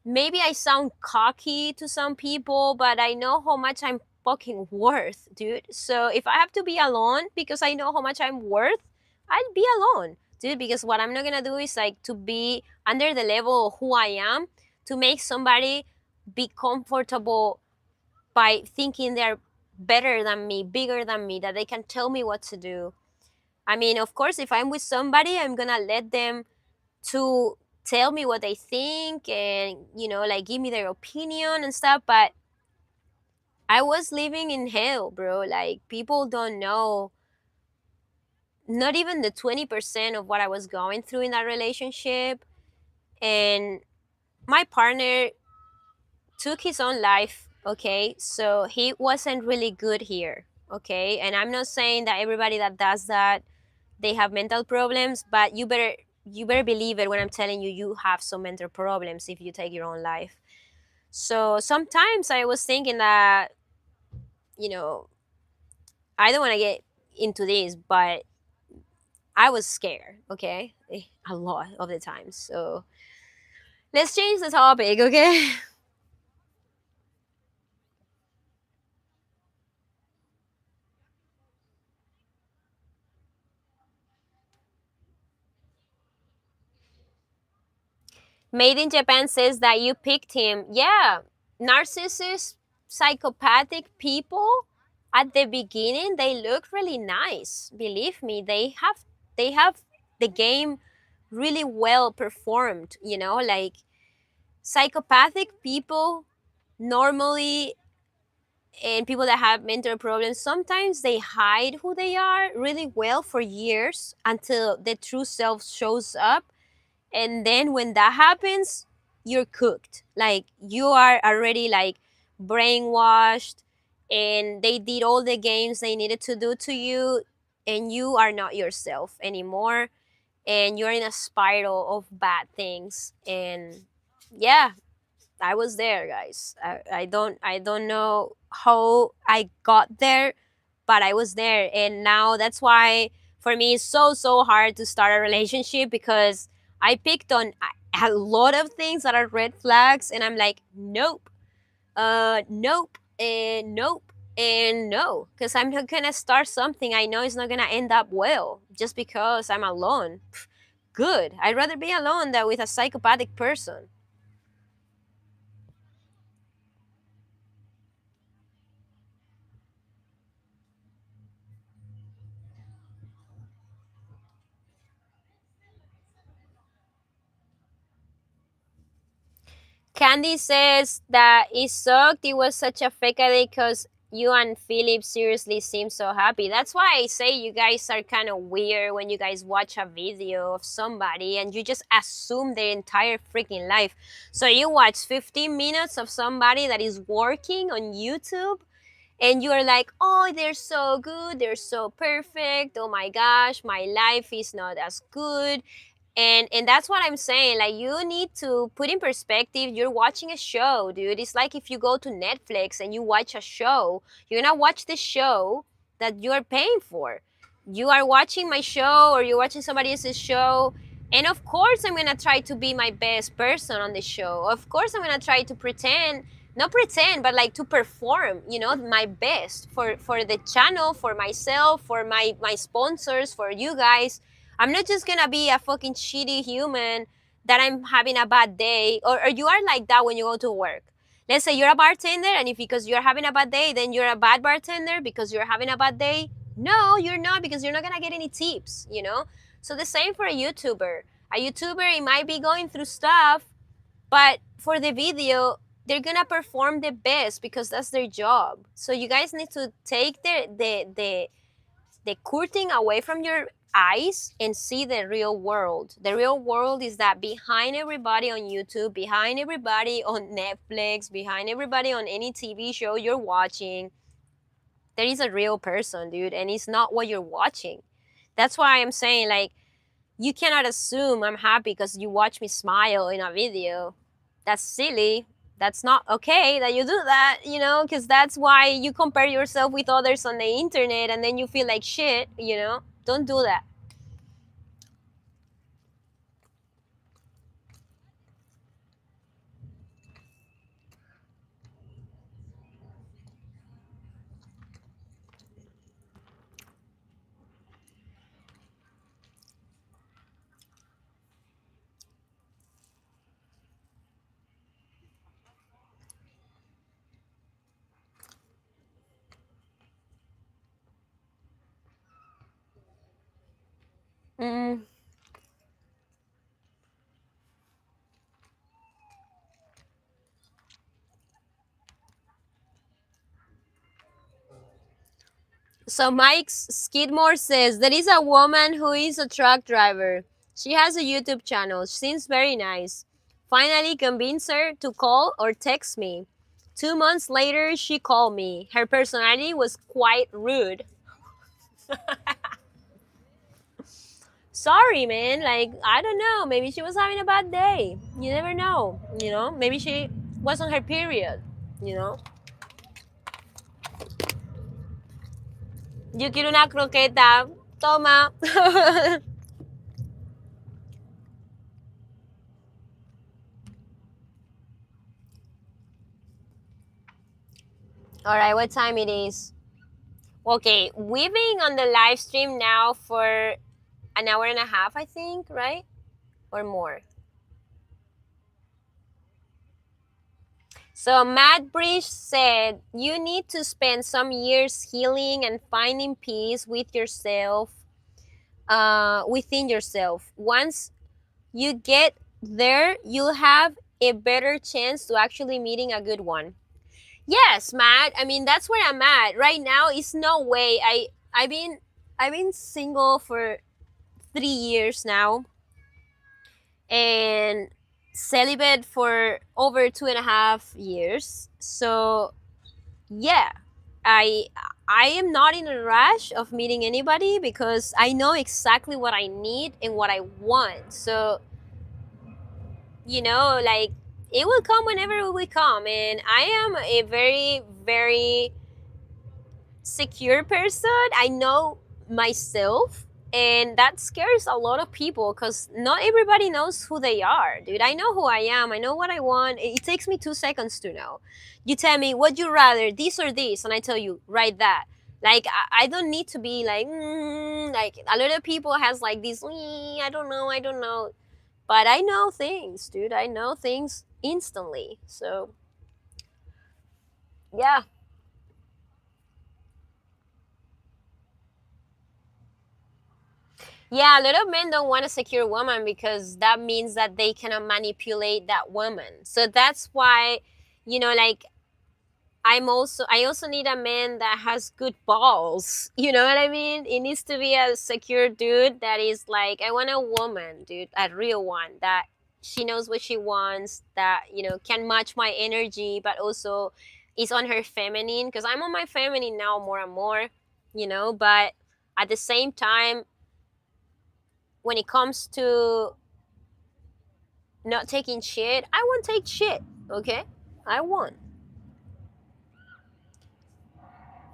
maybe I sound cocky to some people, but I know how much I'm fucking worth, dude. So if I have to be alone because I know how much I'm worth, I'll be alone, dude. Because what I'm not gonna do is like to be under the level of who I am to make somebody be comfortable by thinking they're better than me, bigger than me, that they can tell me what to do. I mean, of course, if I'm with somebody, I'm gonna let them to tell me what they think, and like give me their opinion and stuff. But I was living in hell, bro. Like, people don't know, not even the 20% of what I was going through in that relationship. And my partner took his own life, okay? So he wasn't really good here, okay? And I'm not saying that everybody that does that, they have mental problems, but you better believe it when I'm telling you, you have some mental problems if you take your own life. So sometimes I was thinking that, you know, I don't want to get into this, but I was scared, okay? A lot of the time. So let's change the topic, okay? Made in Japan says that you picked him. Yeah, narcissist, psychopathic people at the beginning, they look really nice. Believe me, they have the game really well performed, like psychopathic people normally, and people that have mental problems, sometimes they hide who they are really well for years until the true self shows up. And then when that happens, you're cooked. Like, you are already like brainwashed, and they did all the games they needed to do to you, and you are not yourself anymore, and you're in a spiral of bad things. And yeah, I was there, guys. I don't know how I got there, but I was there. And now that's why for me it's so hard to start a relationship, because I picked on a lot of things that are red flags, and I'm like, nope, nope, and nope, and no, because I'm not gonna start something I know is not gonna end up well just because I'm alone. Good. I'd rather be alone than with a psychopathic person. Candy says that it sucked. It was such a fake idea because you and Philip seriously seem so happy. That's why I say you guys are kind of weird when you guys watch a video of somebody and you just assume their entire freaking life. So you watch 15 minutes of somebody that is working on YouTube, and you are like, oh, they're so good, they're so perfect, oh my gosh, my life is not as good. And that's what I'm saying. Like, you need to put in perspective, you're watching a show, dude. It's like if you go to Netflix and you watch a show, you're gonna watch the show that you're paying for. You are watching my show, or you're watching somebody else's show, and of course I'm gonna try to be my best person on the show. Of course I'm gonna try to pretend, not pretend, but like to perform, my best for the channel, for myself, for my sponsors, for you guys. I'm not just gonna be a fucking shitty human that I'm having a bad day, or you are like that when you go to work. Let's say you're a bartender, and if because you're having a bad day, then you're a bad bartender because you're having a bad day. No, you're not, because you're not gonna get any tips, you know? So the same for a YouTuber. A YouTuber, it might be going through stuff, but for the video, they're gonna perform the best because that's their job. So you guys need to take the curtain away from your eyes and see the real world. The real world is that behind everybody on YouTube, behind everybody on Netflix, behind everybody on any TV show you're watching, there is a real person, dude, and it's not what you're watching. That's why I'm saying, like, you cannot assume I'm happy because you watch me smile in a video. That's silly. That's not okay that you do that, you know, because that's why you compare yourself with others on the internet and then you feel like shit, you know? Don't do that. Mm. So Mike Skidmore says there is a woman who is a truck driver. She has a YouTube channel. Seems very nice. Finally convinced her to call or text me. 2 months later, she called me. Her personality was quite rude. Sorry, man. Like, I don't know. Maybe she was having a bad day. You never know. You know, maybe she was on her period. You know, yo quiero una croqueta. Toma. All right, what time it is? Okay, we've been on the live stream now for an hour and a half, I think, right? Or more. So Matt Bridge said you need to spend some years healing and finding peace with yourself, within yourself. Once you get there, you'll have a better chance to actually meeting a good one. Yes, Matt. I mean, that's where I'm at right now. It's no way. I've been single for 3 years now, and celibate for over 2.5 years. So yeah, I I am not in a rush of meeting anybody because I know exactly what I need and what I want. So like, it will come whenever it will come, and I am a very, very secure person. I know myself, and that scares a lot of people because not everybody knows who they are, dude. I know who I am. I know what I want. It takes me 2 seconds to know. You tell me, would you rather this or this, and I tell you right that. Like, I don't need to be like, like a lot of people has like this, I don't know. But I know things, dude. I know things instantly. So yeah. Yeah, a lot of men don't want a secure woman because that means that they cannot manipulate that woman. So that's why, like, I also need a man that has good balls. You know what I mean? It needs to be a secure dude that is like, I want a woman, dude, a real one that she knows what she wants, that, can match my energy, but also is on her feminine, because I'm on my feminine now more and more, but at the same time, when it comes to not taking shit, I won't take shit, okay? I won't.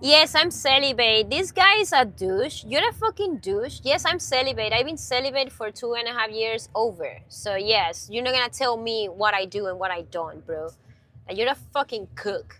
Yes, I'm celibate. This guy is a douche. You're a fucking douche. Yes, I'm celibate. I've been celibate for 2.5 years over. So yes, you're not gonna tell me what I do and what I don't, bro. And you're a fucking cook.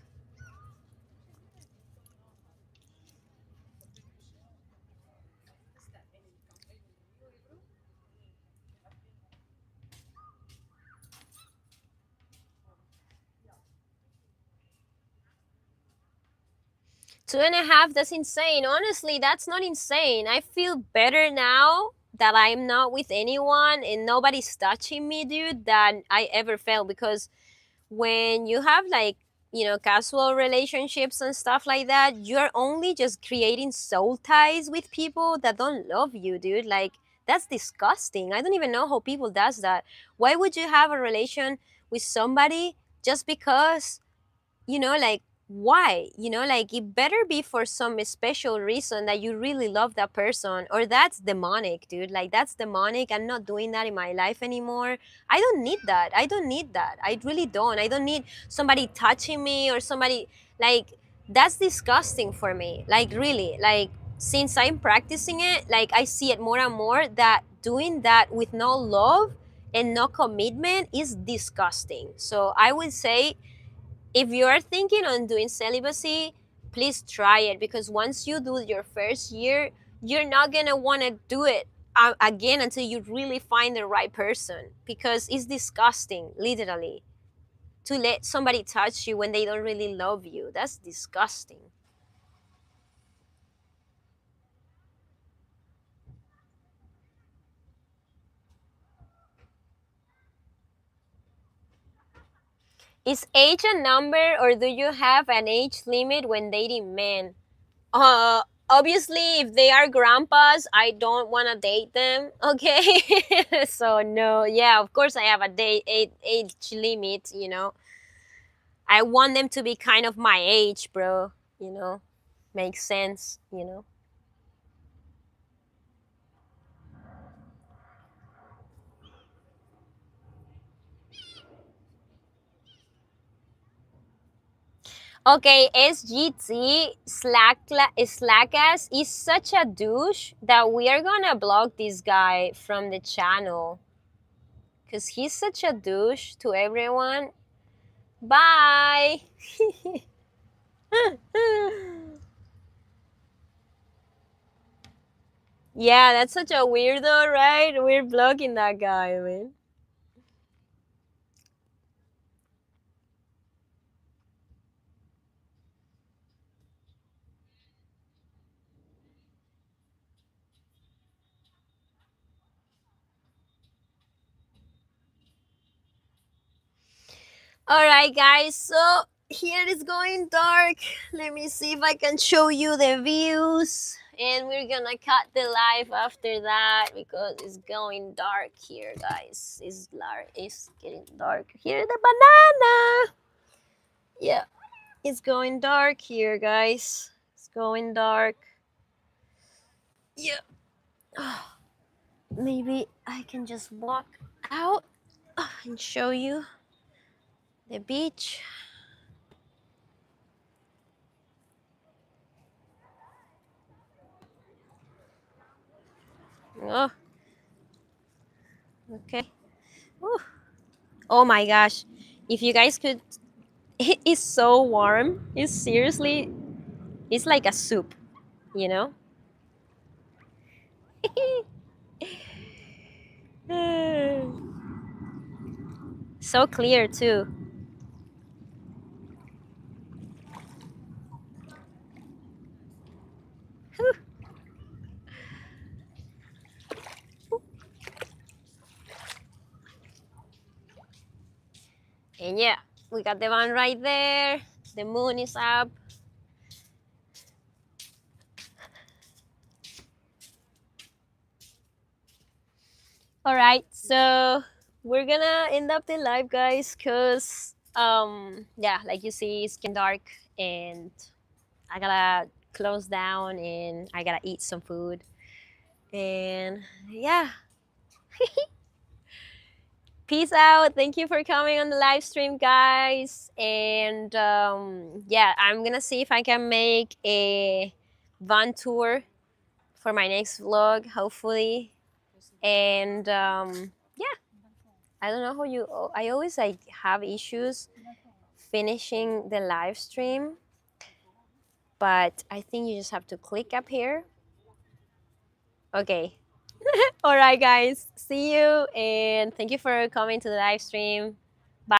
2.5, that's insane. Honestly, that's not insane. I feel better now that I'm not with anyone and nobody's touching me, dude, than I ever felt. Because when you have like, casual relationships and stuff like that, you're only just creating soul ties with people that don't love you, dude. Like, that's disgusting. I don't even know how people does that. Why would you have a relation with somebody just because, like, why? Like, it better be for some special reason that you really love that person, or that's demonic, dude. Like, that's demonic. I'm not doing that in my life anymore. I don't need that. I really don't. I don't need somebody touching me or somebody, like, that's disgusting for me. Like, really, like, since I'm practicing it, like, I see it more and more that doing that with no love and no commitment is disgusting. So I would say, if you are thinking on doing celibacy, please try it, because once you do your first year, you're not gonna want to do it again until you really find the right person, because it's disgusting, literally, to let somebody touch you when they don't really love you. That's disgusting. Is age a number, or do you have an age limit when dating men? Obviously, if they are grandpas, I don't want to date them. Okay, so no, yeah, of course I have a age limit. I want them to be kind of my age, bro. Makes sense. Okay, SGT Slackass is such a douche that we are gonna block this guy from the channel, because he's such a douche to everyone. Bye. Yeah, that's such a weirdo, right? We're blocking that guy, man. All right, guys. So here it's going dark. Let me see if I can show you the views. And we're gonna cut the live after that because it's going dark here, guys. It's getting dark here. The banana. Yeah, it's going dark here, guys. It's going dark. Yeah. Maybe I can just walk out and show you the beach. Oh, okay. Whew. Oh my gosh. If you guys could, it is so warm. It's like a soup, you know? So clear too. And yeah, we got the van right there. The moon is up. All right, so we're gonna end up the live, guys, because yeah, like you see, it's getting dark and I gotta close down and I gotta eat some food. And yeah, peace out. Thank you for coming on the live stream, guys. And yeah, I'm gonna see if I can make a van tour for my next vlog, hopefully. And yeah, I don't know how you. I always like have issues finishing the live stream, but I think you just have to click up here. Okay. All right, guys. See you, and thank you for coming to the live stream.